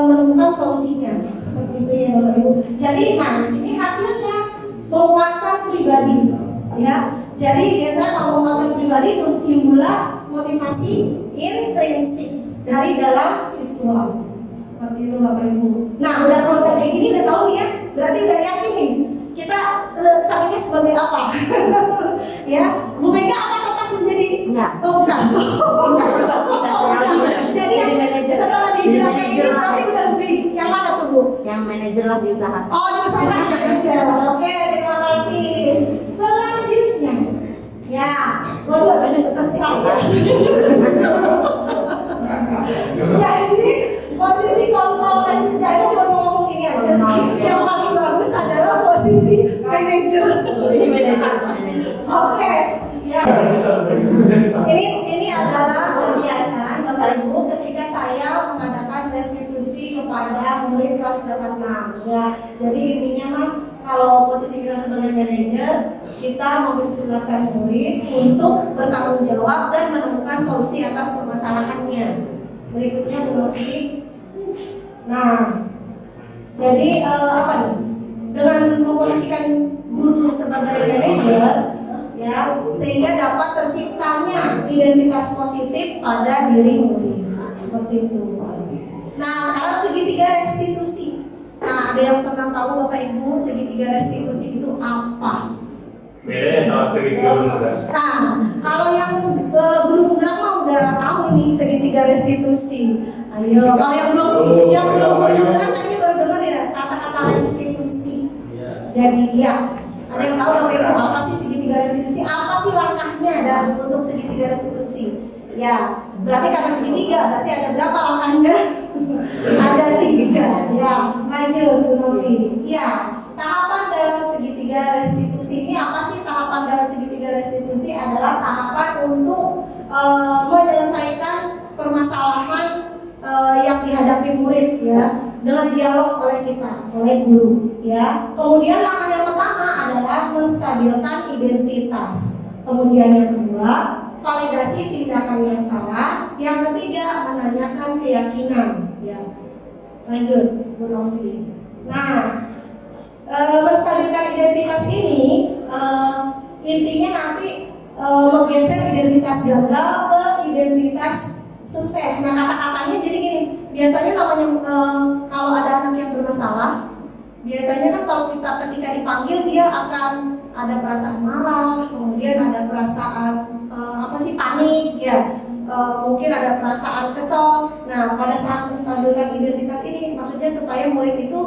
menemukan solusinya. Seperti itu ya Bapak Ibu. Jadi di sini hasilnya menguatkan pribadi, ya. Jadi biasanya kalau menguatkan pribadi itu timbullah motivasi intrinsik dari dalam siswa. Seperti itu Bapak Ibu. Nah udah kalau kayak gini udah tahu nih ya, berarti udah yakin nih kita salingnya sebagai apa? Ya, Bu Mega apa tetap menjadi? Enggak. Oh bukan. Jadi setelah dijelaskan ini berarti udah lebih yang mana tuh Bu? Yang manajer lah di usaha. Oh di usaha manajer. Oke, terima kasih. Selanjutnya, ya, waduh, kesal ya. Jadi posisi kontrol desk, jadi cuma ngomong ini aja sih. Yang paling bagus adalah posisi manajer. Oke, ya. Ini adalah kegiatan Bapak Ibu ketika saya mengadakan restitusi kepada murid kelas 86. Ya, jadi intinya mah kalau posisi kita sebagai manajer, kita mempersilahkan murid untuk bertanggung jawab dan menemukan solusi atas permasalahannya. Berikutnya Bu Novi. Nah, jadi apa nih? Dengan memposisikan guru sebagai manajer, ya, sehingga dapat terciptanya identitas positif pada diri murid. Seperti itu. Nah, sekarang segitiga restitusi. Nah, ada yang pernah tahu Bapak Ibu segitiga restitusi itu apa? Bedanya sama segitiga penggerak. Nah, kalau yang guru penggerak mah udah tahu nih segitiga restitusi. Ayo, kalau yang belum guru penggerak kayaknya baru dengar ya kata-kata restitusi. Jadi ya, ada yang tahu Bapak Ibu apa sih segitiga restitusi? Apa sih langkahnya dalam untuk segitiga restitusi? Ya, berarti karena segitiga, berarti ada berapa langkahnya? Ada 3. Ya, lanjut. Novi? Ya, tahapan dalam segitiga restitusi ini apa sih? Tahapan dalam segitiga restitusi adalah tahapan untuk menyelesaikan permasalahan yang dihadapi murid ya, dengan dialog oleh kita, oleh guru ya. Kemudian langkah yang pertama adalah menstabilkan identitas. Kemudian yang kedua, validasi tindakan yang salah. Yang ketiga, menanyakan keyakinan ya. Lanjut, Bu Novi. Nah, menstabilkan identitas ini intinya nanti menggeser identitas gagal ke identitas sukses. Nah, kata-katanya jadi gini, biasanya namanya kalau ada anak yang bermasalah, biasanya kan kalau kita ketika dipanggil dia akan ada perasaan marah, kemudian ada perasaan panik ya, mungkin ada perasaan kesel. Nah, pada saat menstabilkan identitas ini maksudnya supaya murid itu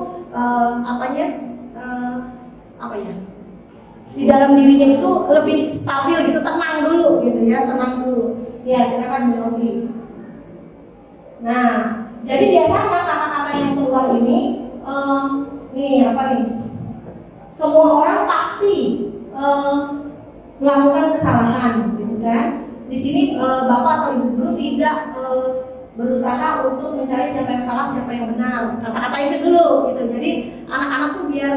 di dalam dirinya itu lebih stabil gitu, tenang dulu gitu ya, tenang dulu. Ya, silakan Bu Novi. Nah, jadi biasanya kata-kata yang keluar ini semua orang pasti melakukan kesalahan gitu kan. Di sini Bapak atau Ibu guru tidak berusaha untuk mencari siapa yang salah, siapa yang benar. Kata-kata itu dulu gitu. Jadi anak-anak tuh biar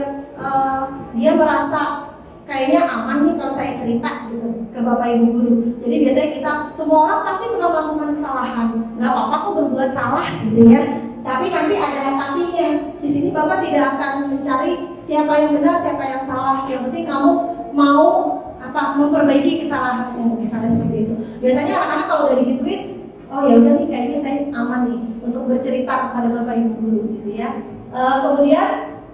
dia merasa kayaknya aman nih kalau saya cerita gitu ke Bapak Ibu guru. Jadi biasanya kita semua orang pasti pernah melakukan kesalahan. Nggak apa-apa kok berbuat salah gitu ya. Tapi nanti ada tapinya. Di sini Bapak tidak akan mencari siapa yang benar, siapa yang salah. Yang penting kamu mau memperbaiki kesalahanmu, misalnya seperti itu. Biasanya anak-anak kalau udah digituin, oh ya udah nih kayaknya saya aman nih untuk bercerita kepada Bapak Ibu guru gitu ya. Kemudian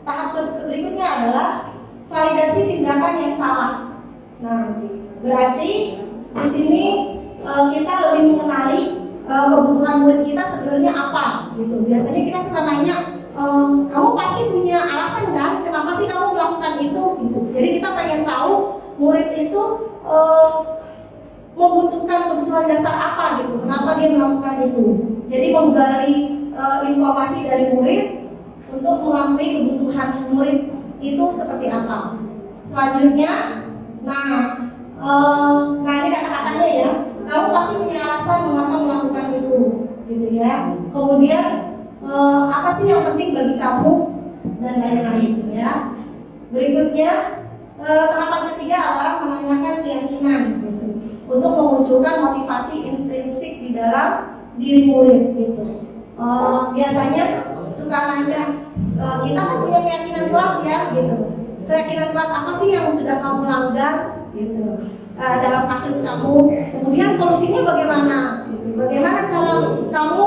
tahap berikutnya adalah validasi tindakan yang salah. Nah, berarti di sini kita lebih mengenali kebutuhan murid kita sebenarnya apa gitu. Biasanya kita suka nanya, kamu pasti punya alasan kan kenapa sih kamu melakukan itu gitu. Jadi kita pengen tahu murid itu membutuhkan kebutuhan dasar apa gitu, kenapa dia melakukan itu. Jadi menggali informasi dari murid untuk mengakui kebutuhan murid itu seperti apa. Selanjutnya, ini kata-katanya ya, kamu pasti punya alasan mengapa melakukan itu, gitu ya. Kemudian apa sih yang penting bagi kamu dan lain-lain ya. Berikutnya tahapan ketiga adalah menanyakan keyakinan gitu, untuk memunculkan motivasi intrinsik di dalam diri murid gitu. Biasanya suka nanya, kita kan punya keyakinan kelas ya gitu. Keyakinan kelas apa sih yang sudah kamu langgar gitu dalam kasus kamu? Kemudian solusinya bagaimana? Gitu. Bagaimana cara kamu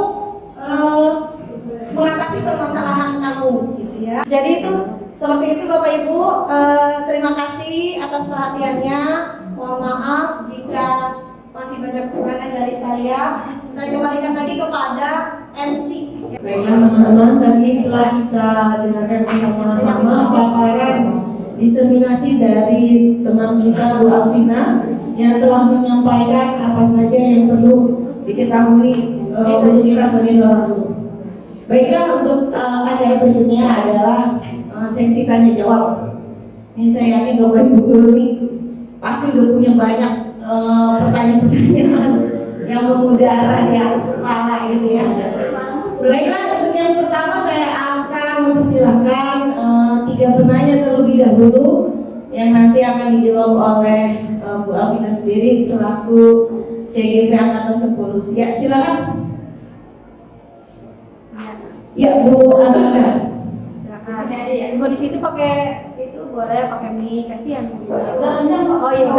mengatasi permasalahan kamu gitu ya. Jadi itu seperti itu Bapak Ibu. Terima kasih atas perhatiannya. Mohon maaf jika masih banyak kekurangan dari saya. Saya kembalikan lagi kepada MC. Baiklah teman-teman, tadi telah kita dengarkan bersama-sama paparan diseminasi dari teman kita Bu Alvina yang telah menyampaikan apa saja yang perlu diketahui untuk kita sebagai seorang guru. Baiklah, untuk acara berikutnya adalah sesi tanya jawab. Ini saya yakin Bapak Ibu guru nih pasti udah punya banyak pertanyaan-pertanyaan yang mengudara di atas kepala gitu ya. Baiklah, untuk yang pertama saya akan mempersilahkan 3 penanya terlebih dahulu yang nanti akan dijawab oleh Bu Alvina sendiri selaku CGP Angkatan 10. Ya, silakan. Ya, Bu Alvina. Silakan. Mau di situ pakai itu boleh pakai mic, kasihan. Oh iya,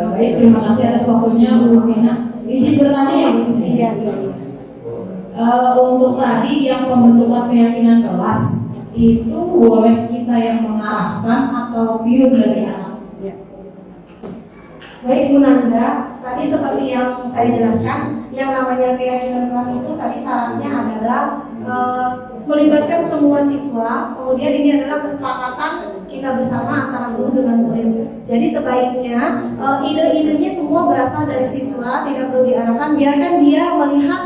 Baik, terima kasih atas waktunya Bu Vina. Izin bertanya ya Bu Vina. Iya. Untuk tadi yang pembentukan keyakinan kelas itu boleh kita yang mengarahkan atau pure dari anak? Baik Bu Nanda, tadi seperti yang saya jelaskan, yang namanya keyakinan kelas itu tadi syaratnya adalah melibatkan semua siswa. Kemudian ini adalah kesepakatan kita bersama antara guru dengan murid. Jadi sebaiknya ide-idenya semua berasal dari siswa, tidak perlu diarahkan, biarkan dia melihat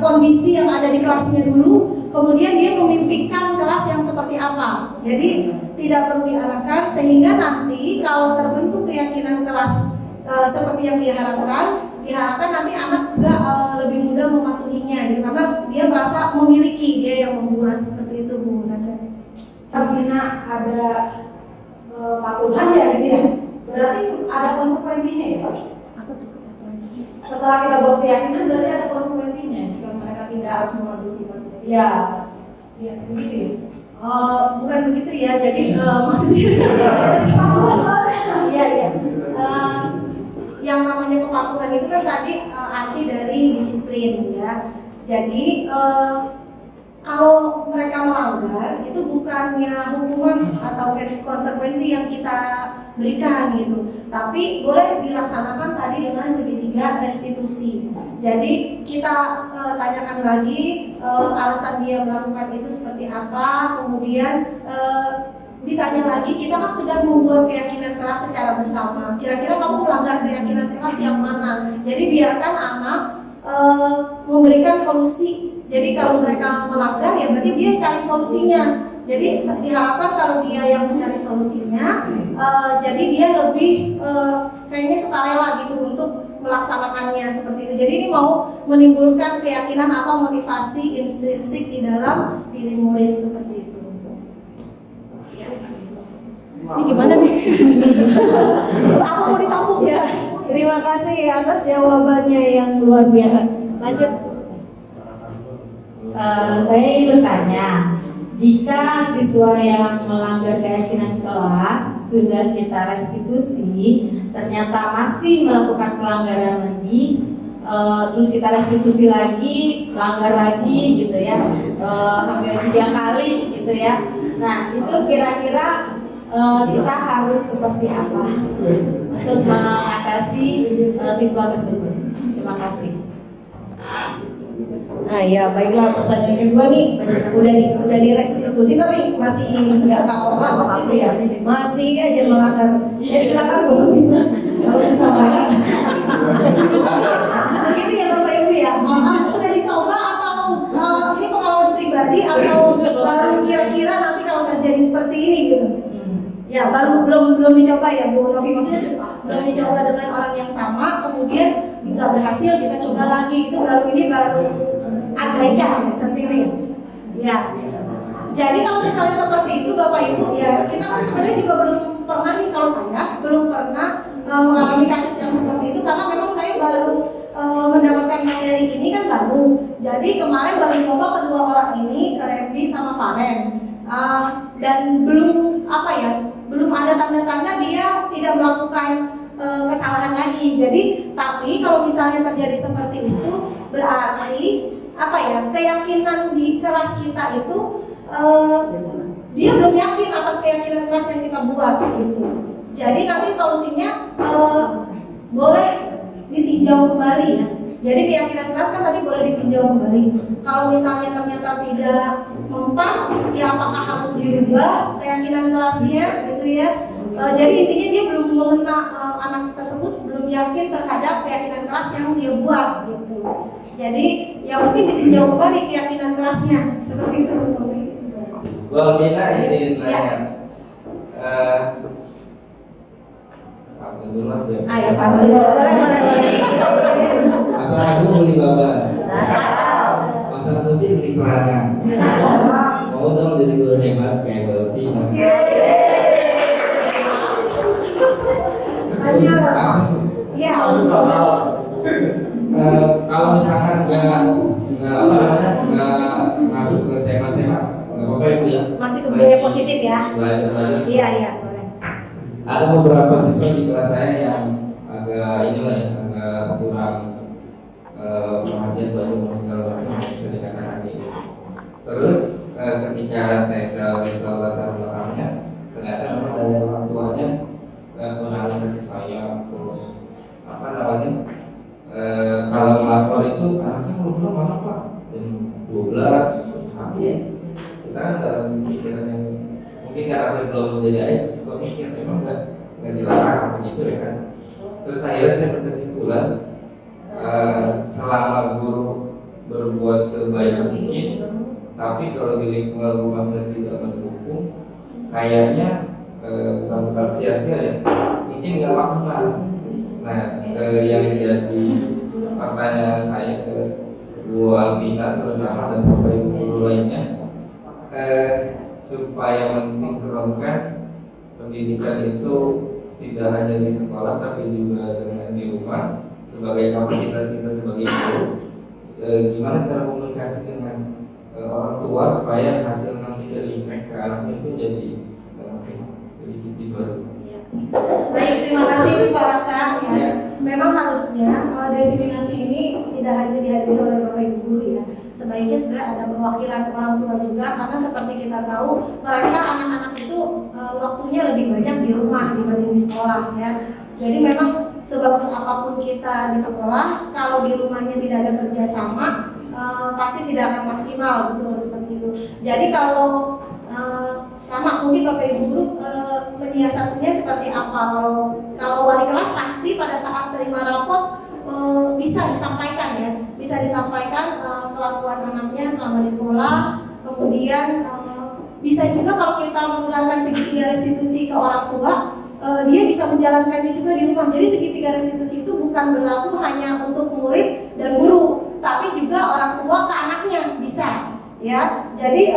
kondisi yang ada di kelasnya dulu, kemudian dia memimpikan kelas yang seperti apa. Jadi tidak perlu diarahkan, sehingga nanti kalau terbentuk keyakinan kelas seperti yang diharapkan nanti anak juga lebih mudah mematuhinya gitu, karena dia merasa memiliki, dia yang membuat seperti itu Bu Nanda. Apabila ada patuhan ya gitu ya, berarti ada konsekuensinya ya. Apa tuh kepatuhan? Setelah kita buat keyakinan berarti ada konsekuensinya jika mereka tidak harus mematuhi konsekuensi. Ya, ya begitu ya. Bukan begitu ya, jadi maksudnya iya iya. Yang namanya kepatuhan itu kan tadi arti dari disiplin ya. Jadi kalau mereka melanggar itu bukannya hukuman atau konsekuensi yang kita berikan gitu, tapi boleh dilaksanakan tadi dengan segitiga restitusi. Jadi kita tanyakan lagi alasan dia melakukan itu seperti apa, kemudian ditanya lagi, kita kan sudah membuat keyakinan kelas secara bersama. Kira-kira kamu melanggar keyakinan kelas yang mana? Jadi biarkan anak memberikan solusi. Jadi kalau mereka melanggar ya berarti dia cari solusinya. Jadi diharapkan kalau dia yang mencari solusinya, jadi dia lebih kayaknya sukarela gitu untuk melaksanakannya seperti itu. Jadi ini mau menimbulkan keyakinan atau motivasi intrinsik di dalam diri murid seperti itu. Ini gimana nih? Apa mau ditampung ya? Terima kasih atas jawabannya yang luar biasa. Lanjut. Saya ingin bertanya, jika siswa yang melanggar keyakinan kelas sudah kita restitusi, ternyata masih melakukan pelanggaran lagi, terus kita restitusi lagi, melanggar lagi gitu ya, hampir 3 kali gitu ya. Nah itu kira-kira kita harus seperti apa untuk mengatasi siswa tersebut? Terima kasih. Nah ya baiklah, pertanyaan kedua nih udah direstitusi tapi masih nggak kapok gitu ya, masih aja melanggar. Silakan Bu, kalau disampaikan. Begitu ya Bapak Ibu ya. Sudah dicoba atau ini pengalaman pribadi atau baru kira-kira nanti kalau terjadi seperti ini gitu? Ya belum dicoba ya Bu Novi, maksudnya belum dicoba dengan orang yang sama, kemudian nggak berhasil, kita coba lagi, itu baru andaikan seperti itu ya. Jadi kalau misalnya seperti itu Bapak Ibu ya, kita kan sebenarnya juga belum pernah nih, kalau saya belum pernah mengalami kasus yang seperti itu, karena memang saya baru mendapatkan materi ini kan baru. Jadi kemarin baru coba kedua orang ini, ke Remdi sama Faren, dan belum ada tanda-tanda dia tidak melakukan kesalahan lagi. Jadi tapi kalau misalnya terjadi seperti itu, berarti keyakinan di kelas kita itu dia belum yakin atas keyakinan kelas yang kita buat gitu. Jadi nanti solusinya boleh ditinjau kembali ya. Jadi keyakinan kelas kan tadi boleh ditinjau kembali. Kalau misalnya ternyata tidak mempan, ya apakah harus dirubah keyakinan kelasnya gitu ya. Jadi intinya dia belum mengena, anak tersebut belum yakin terhadap keyakinan kelas yang dia buat gitu. Jadi ya mungkin ditinjau kembali keyakinan kelasnya seperti itu. Bu Alvina izin tanya. Apa dulu lah ya? Ayo Pak, boleh. Masa aku beli babat. Masa aku sih beli celana. Mau dong jadi guru hebat kayak Bu Alvina. Ya. Kalau misalkan nggak masuk ke tema-tema, nggak apa-apa ya Bu ya. Masih ke budaya positif ya. Belajar. Iya boleh. Ada beberapa siswa di kelas saya yang agak kurang perhatian banyak segala macam, bisa dikatakan gitu. Terus ketika saya ke latar belakangnya, ternyata memang dari orang tuanya kurang kasih sayang, terus kalau melapor itu anaknya belum malah Pak jam 12 pagi. Kita kan dalam pikiran yang mungkin karena saya belum menjadi ayah, suka mikir memang nggak dilarang begitu ya kan. Terus akhirnya saya berkesimpulan selama guru berbuat sebaik mungkin, tapi kalau di lingkungan rumahnya tidak mendukung, kayaknya bukan sia-sia ya, mungkin nggak maksimal. Nah, yang jadi pertanyaan saya ke Bu Alvina terutama dan Bapak Ibu guru lainnya, supaya mensinkronkan pendidikan itu tidak hanya di sekolah tapi juga dengan di rumah sebagai kapasitas kita sebagai guru, gimana cara komunikasi dengan orang tua supaya hasil nanti impact ke anaknya itu jadi maksimal. Jadi gitu aja. Baik, terima kasih Pak Raka ya. Memang harusnya diseminasi ini tidak hanya dihadiri oleh Bapak Ibu guru ya. Sebaiknya sebenarnya ada perwakilan orang tua juga, karena seperti kita tahu mereka anak-anak itu waktunya lebih banyak di rumah dibanding di sekolah ya. Jadi memang sebagus apapun kita di sekolah, kalau di rumahnya tidak ada kerjasama, pasti tidak akan maksimal, betul seperti itu. Jadi kalau sama mungkin Bapak Ibu guru menyiasatinya seperti apa? Kalau wali kelas pasti pada saat terima rapot bisa disampaikan ya, bisa disampaikan kelakuan anaknya selama di sekolah. Kemudian bisa juga kalau kita menggunakan segitiga restitusi ke orang tua, dia bisa menjalankannya juga di rumah. Jadi segitiga restitusi itu bukan berlaku hanya untuk murid dan guru, tapi juga orang tua ke anaknya bisa ya. Jadi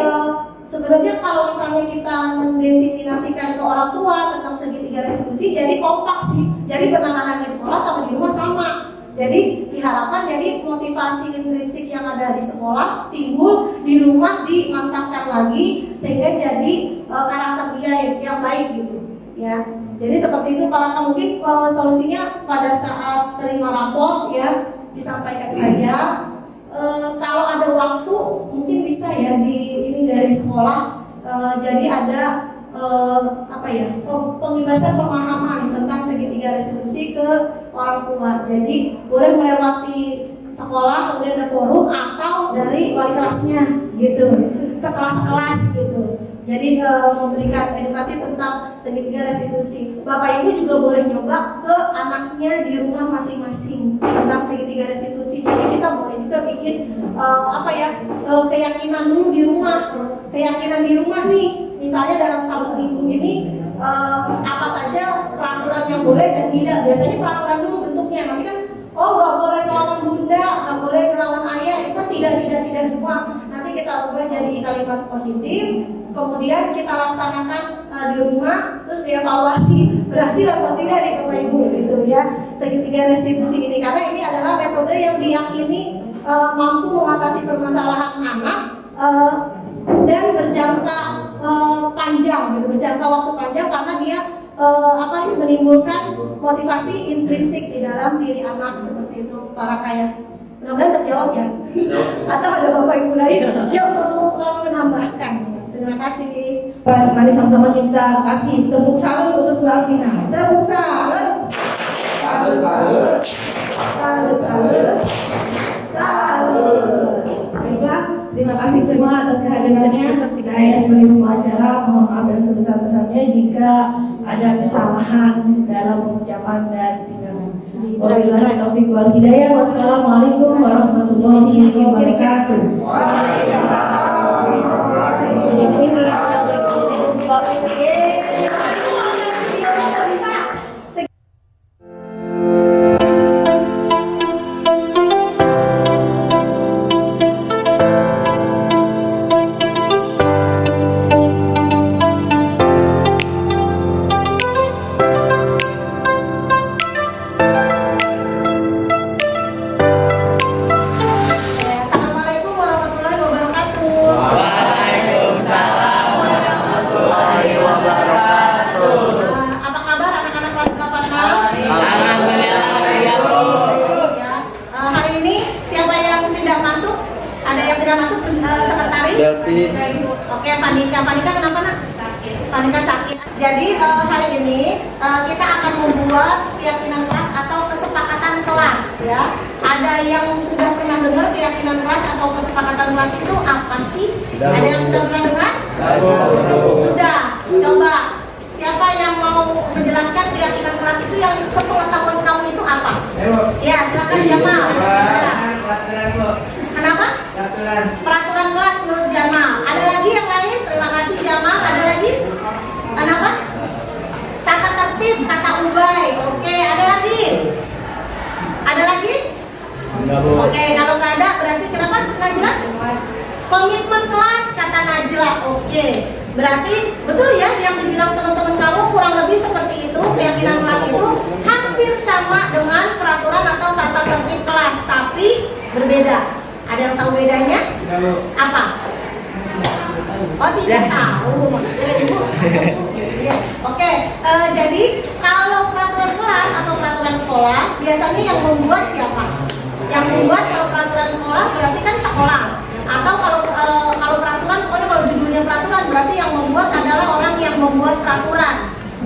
sebenarnya kalau misalnya kita mendefinisikan ke orang tua tentang segitiga restitusi, jadi kompak sih. Jadi penanganan di sekolah sama di rumah sama. Jadi diharapkan jadi motivasi intrinsik yang ada di sekolah timbul di rumah, dimantapkan lagi sehingga jadi karakter dia yang baik gitu ya. Jadi seperti itu Pak Raka, mungkin solusinya pada saat terima raport ya disampaikan saja. Kalau ada waktu mungkin bisa ya dari sekolah, jadi ada pengibasan pemahaman tentang segitiga restitusi ke orang tua. Jadi boleh melewati sekolah, kemudian ada forum atau dari wali kelasnya gitu, sekelas-kelas gitu. Jadi memberikan edukasi tentang segitiga restitusi. Bapak Ibu juga boleh nyoba ke anaknya di rumah masing-masing tentang segitiga restitusi. Jadi kita boleh juga bikin keyakinan dulu di rumah. Keyakinan di rumah nih, misalnya dalam 1 minggu ini apa saja peraturan yang boleh dan tidak. Biasanya peraturan dulu bentuknya. Nanti kan nggak boleh ngelawan bunda, nggak boleh ngelawan ayah. Itu kan tidak semua. Nanti kita ubah jadi kalimat positif. Kemudian kita laksanakan di rumah, terus dievaluasi berhasil atau tidak nih Bapak Ibu gitu ya, segitiga restitusi ini, karena ini adalah metode yang diyakini mampu mengatasi permasalahan anak dan berjangka panjang gitu, berjangka waktu panjang, karena dia menimbulkan motivasi intrinsik di dalam diri anak seperti itu para kaya. Mudah-mudahan terjawab ya. Atau ada Bapak Ibu lain yang mau menambahkan? Terima kasih. Mari sama-sama kita kasih tepuk salut untuk Bu Alvina. Tepuk salut. Salut. Baiklah, terima kasih semua atas kehadirannya. Saya sebagai pembawa acara mohon maaf yang sebesar-besarnya jika ada kesalahan dalam pengucapan dan tindakan. Wabillahi taufiq wal hidayah. Wassalamualaikum warahmatullahi wabarakatuh. Assalamualaikum warahmatullahi wabarakatuh. Apa kabar anak-anak kelas 8A? Hari ini siapa yang tidak masuk? Ada yang tidak masuk, sekretaris? Delvin. Oke, Panika kenapa nak? Panika sakit. Jadi hari ini kita akan membuat keyakinan kelas atau kesepakatan kelas ya. Ada yang sudah pernah dengar keyakinan kelas atau kesepakatan kelas itu apa sih? Ada yang sudah pernah dengar? Sudah. Coba siapa yang mau menjelaskan keyakinan kelas itu yang sepengetahuan kamu itu apa? Ya, silakan Jamal. Kenapa? lagi? Oke, kalau nggak ada berarti kenapa Najla? Komitmen kelas kata Najla. Oke, berarti betul ya yang dibilang teman-teman kamu kurang lebih seperti itu. Keyakinan kelas itu hampir sama dengan peraturan atau tata tertib kelas, tapi berbeda. Ada yang tahu bedanya? Apa? Oh tidak tahu. Ibu. Ya. Oke, jadi kalau peraturan kelas atau peraturan sekolah biasanya yang membuat siapa? Yang membuat kalau peraturan sekolah berarti kan sekolah. Atau kalau peraturan, pokoknya kalau judulnya peraturan berarti yang membuat adalah orang yang membuat peraturan.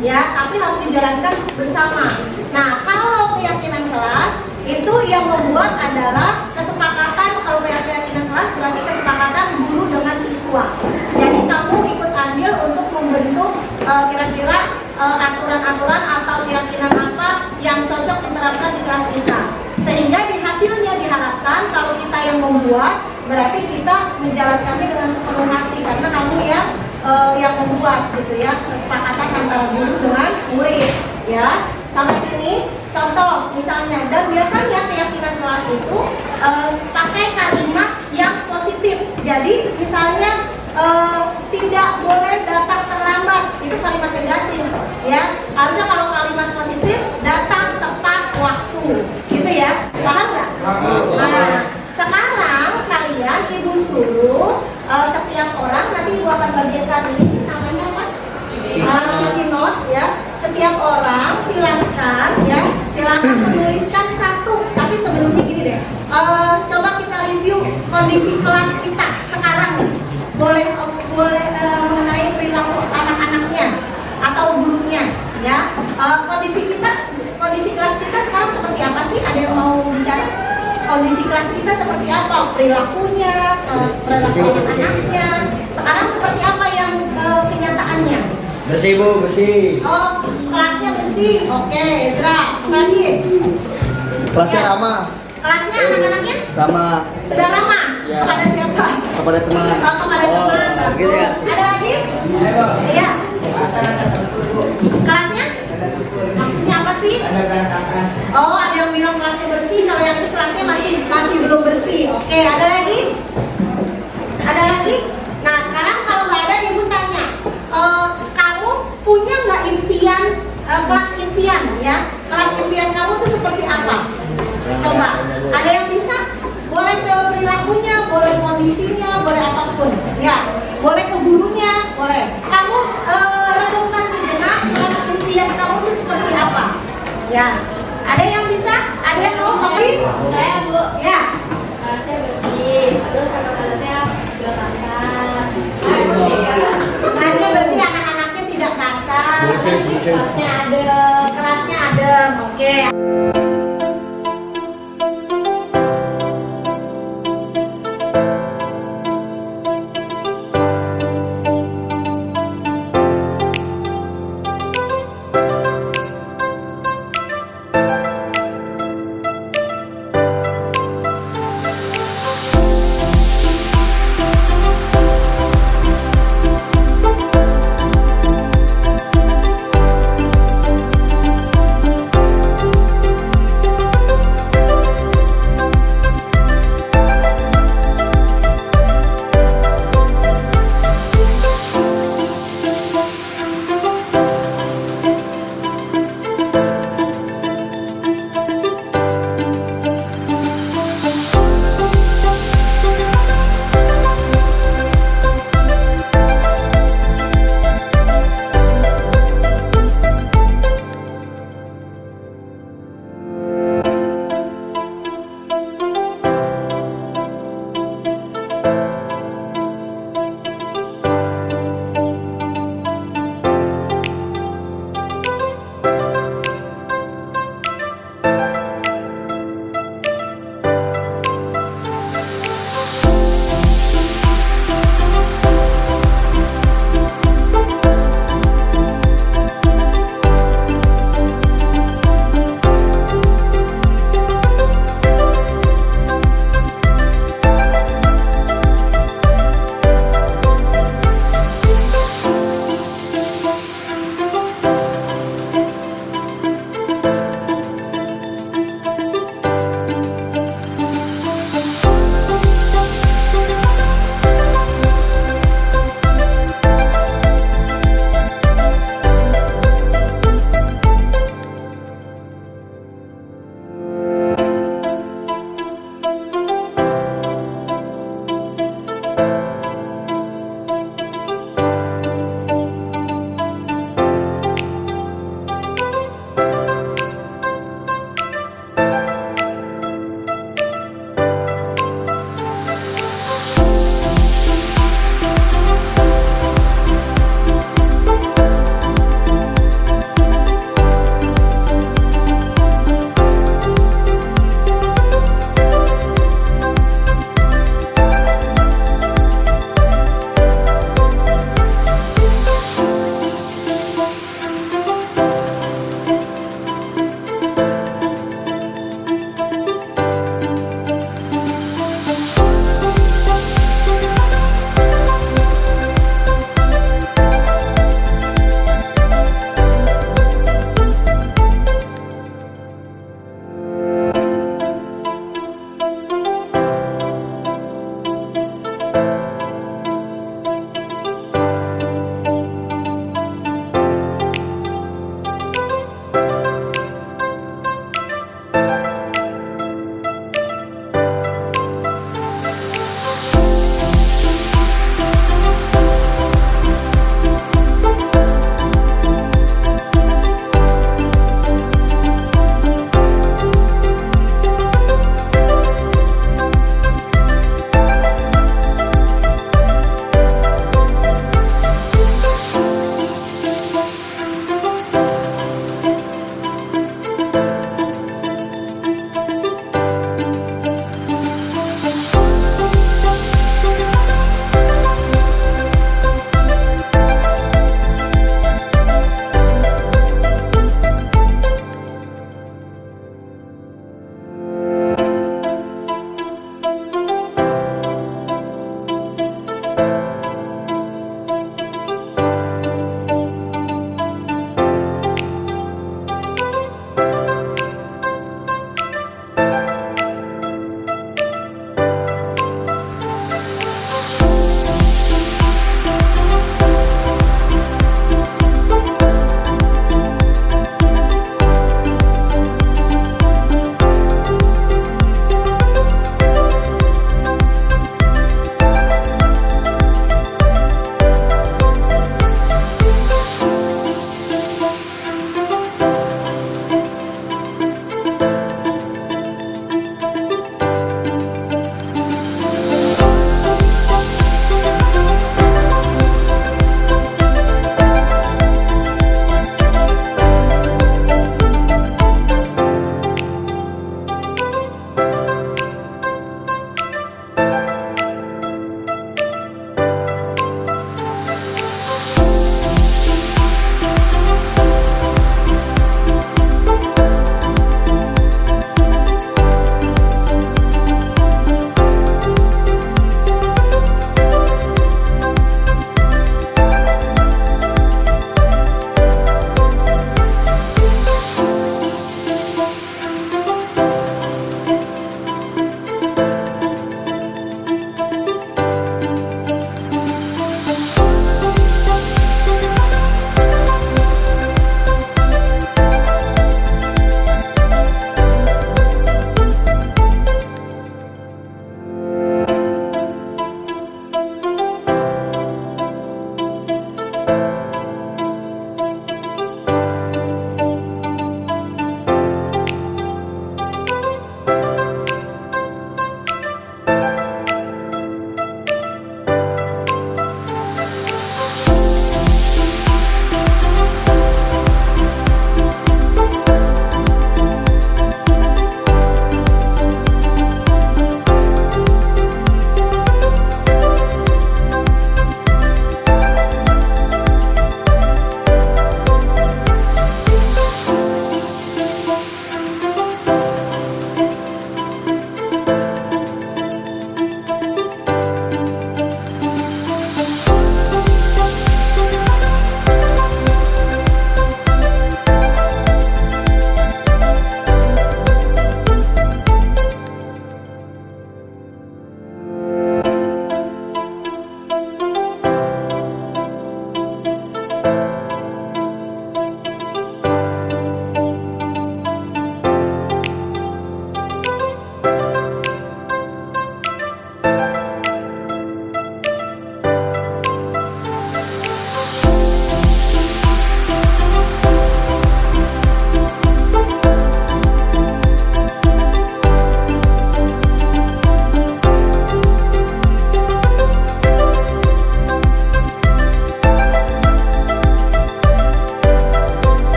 Ya, tapi harus dijalankan bersama. Nah, kalau keyakinan kelas itu yang membuat adalah kesepakatan. Kalau keyakinan kelas berarti kesepakatan guru dengan siswa. Jadi kamu ikut andil untuk membentuk kira-kira aturan-aturan atau keyakinan apa yang cocok diterapkan di kelas kita. Sehingga di hasilnya diharapkan kalau kita yang membuat berarti kita menjalankannya dengan sepenuh hati karena kamu yang membuat gitu ya, kesepakatan antara guru dengan murid ya. Sampai sini contoh misalnya, dan biasanya keyakinan kelas itu pakai kalimat yang positif. Jadi misalnya tidak boleh datang terlambat, itu kalimat negatif ya. Harusnya kalau kalimat positif datang tepat waktu gitu ya, paham nggak? Nah, sekarang kalian ibu suruh setiap orang, nanti ibu akan bagikan ini namanya apa? Sticky note ya. Setiap orang silahkan menuliskan satu. Tapi sebelumnya gini deh, coba kita review kondisi kelas kita sekarang nih. Boleh mengenai perilaku anak-anaknya atau gurunya ya. Kondisi kelas kita sekarang seperti apa sih? Ada yang mau bicara? Kondisi kelas kita seperti apa? Perilakunya, perilaku anak-anaknya. Sekarang seperti apa yang kenyataannya? Bersih Bu, bersih. Oh, kelasnya bersih. Oke, Ezra. Apa lagi? Kelasnya Ya. ramah. Kelasnya anak-anaknya Ramah sudah ramah. Ya. Kepada siapa? kepada teman. Oh, kepada teman. gitu ya. Ada lagi? Iya. Kelasnya? Maksudnya apa sih? Oh, ada yang bilang kelasnya bersih. Kalau yang ini kelasnya masih belum bersih. Oke, ada lagi? Ada lagi? Nah, sekarang kalau nggak ada, ibu tanya. Kamu punya nggak impian, kelas impian ya? Kelas impian kamu tuh seperti apa? Coba, ada yang bisa? Boleh ke perilakunya, boleh kondisinya, boleh apapun ya. Boleh ke gurunya, boleh. Kamu renungkan sejenak kelas impian kamu tuh seperti apa? Ya, ada yang bisa? Ada yang mau kopi? Saya Bu, Ya. kelasnya bersih, terus anak-anaknya juga kasar. Kelasnya bersih, anak-anaknya tidak kasar. Kelasnya adem. Kelasnya adem, oke.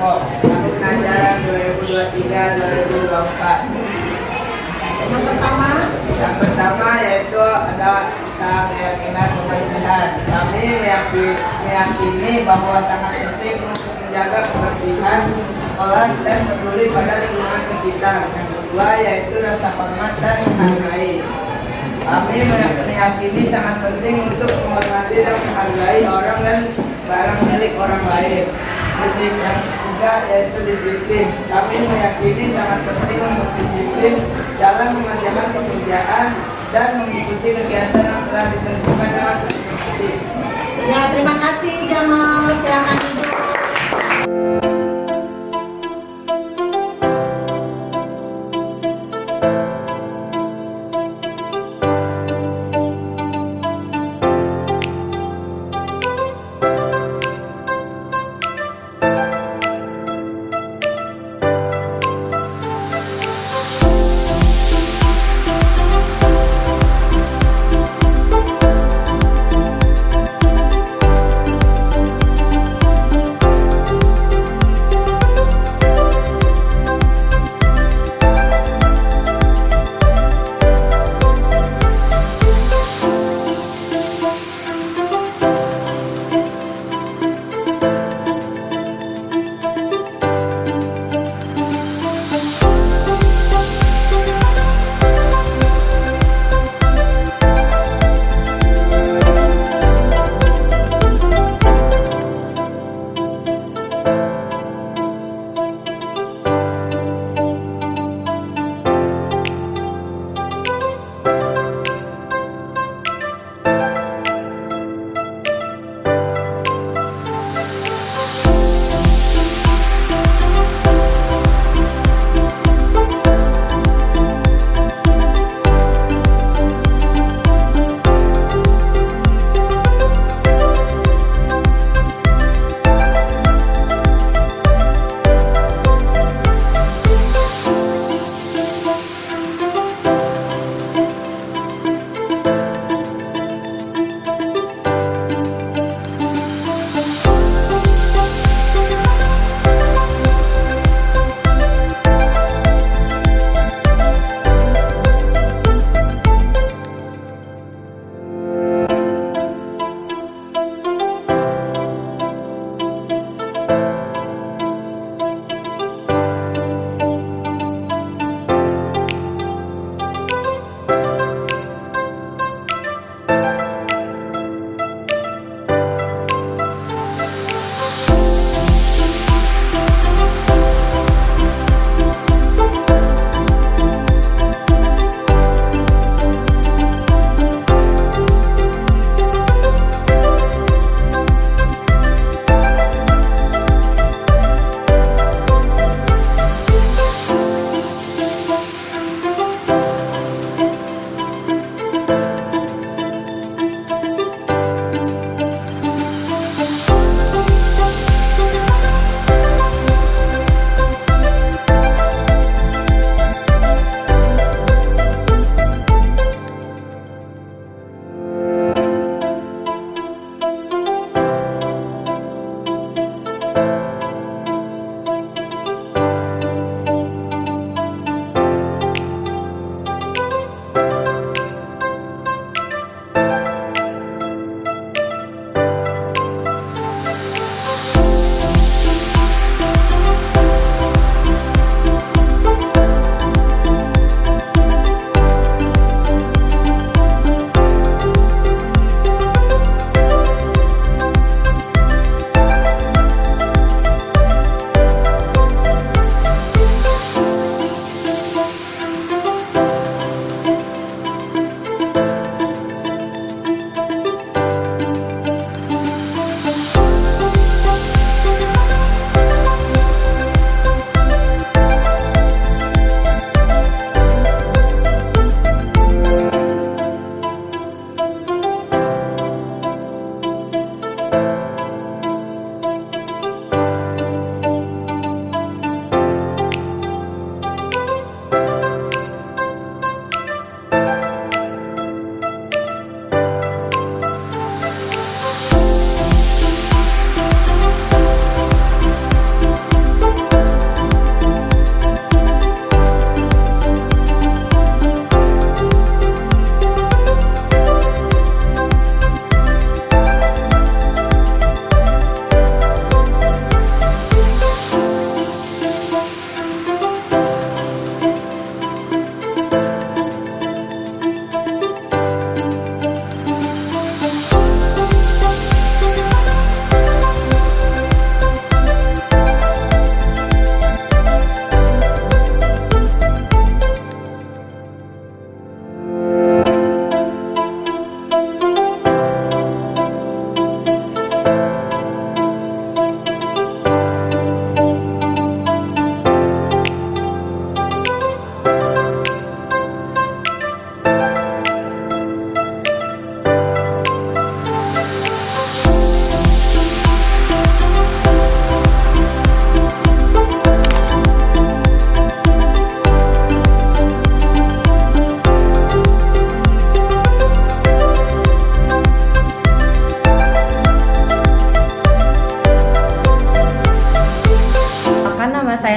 Depok tahun ajaran 2023-2024. Yang pertama yaitu ada tentang keyakinan kebersihan. Kami meyakini bahwa sangat penting untuk menjaga kebersihan kelas dan peduli pada lingkungan sekitar. Yang kedua yaitu rasa hormat dan menghargai. Kami meyakini sangat penting untuk menghormati dan menghargai orang dan barang milik orang lain. Disiplin yang ketiga yaitu disiplin. Kami meyakini sangat penting untuk disiplin dalam mengerjakan pekerjaan dan mengikuti kegiatan yang telah ditentukan dalam sertifikasi. Ya, terima kasih Jamal. Silakan duduk.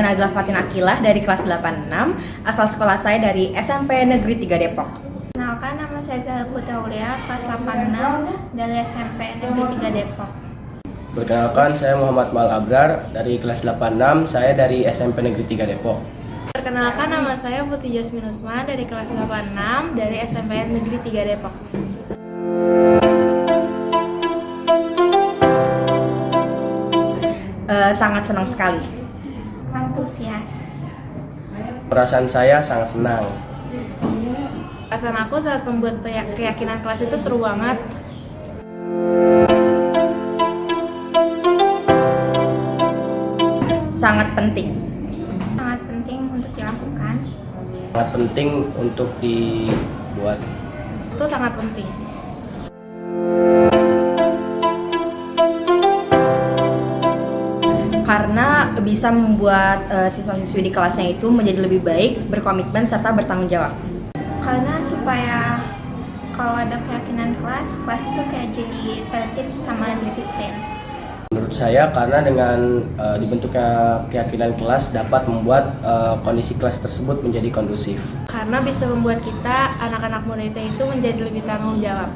adalah Fatin Akilah dari kelas 86, asal sekolah saya dari SMP Negeri 3 Depok. Kenalkan, nama saya Zahra Putra Aulia, kelas 86 dari SMP Negeri 3 Depok. Perkenalkan, saya Muhammad Mal Abrar dari kelas 86, saya dari SMP Negeri 3 Depok. Perkenalkan, nama saya Putri Jasmine Usman dari kelas 86 dari SMP Negeri 3 Depok. Sangat senang sekali. Antusias. Perasaan saya sangat senang. Perasaan aku saat membuat keyakinan kelas itu seru banget. Sangat penting. Sangat penting untuk dilakukan. Sangat penting untuk dibuat. Itu sangat penting. Karena bisa membuat siswa-siswi di kelasnya itu menjadi lebih baik, berkomitmen, serta bertanggung jawab. Karena supaya kalau ada keyakinan kelas itu kayak jadi tertib sama disiplin. Menurut saya karena dengan dibentuknya keyakinan kelas dapat membuat kondisi kelas tersebut menjadi kondusif. Karena bisa membuat kita, anak-anak muda itu menjadi lebih tanggung jawab.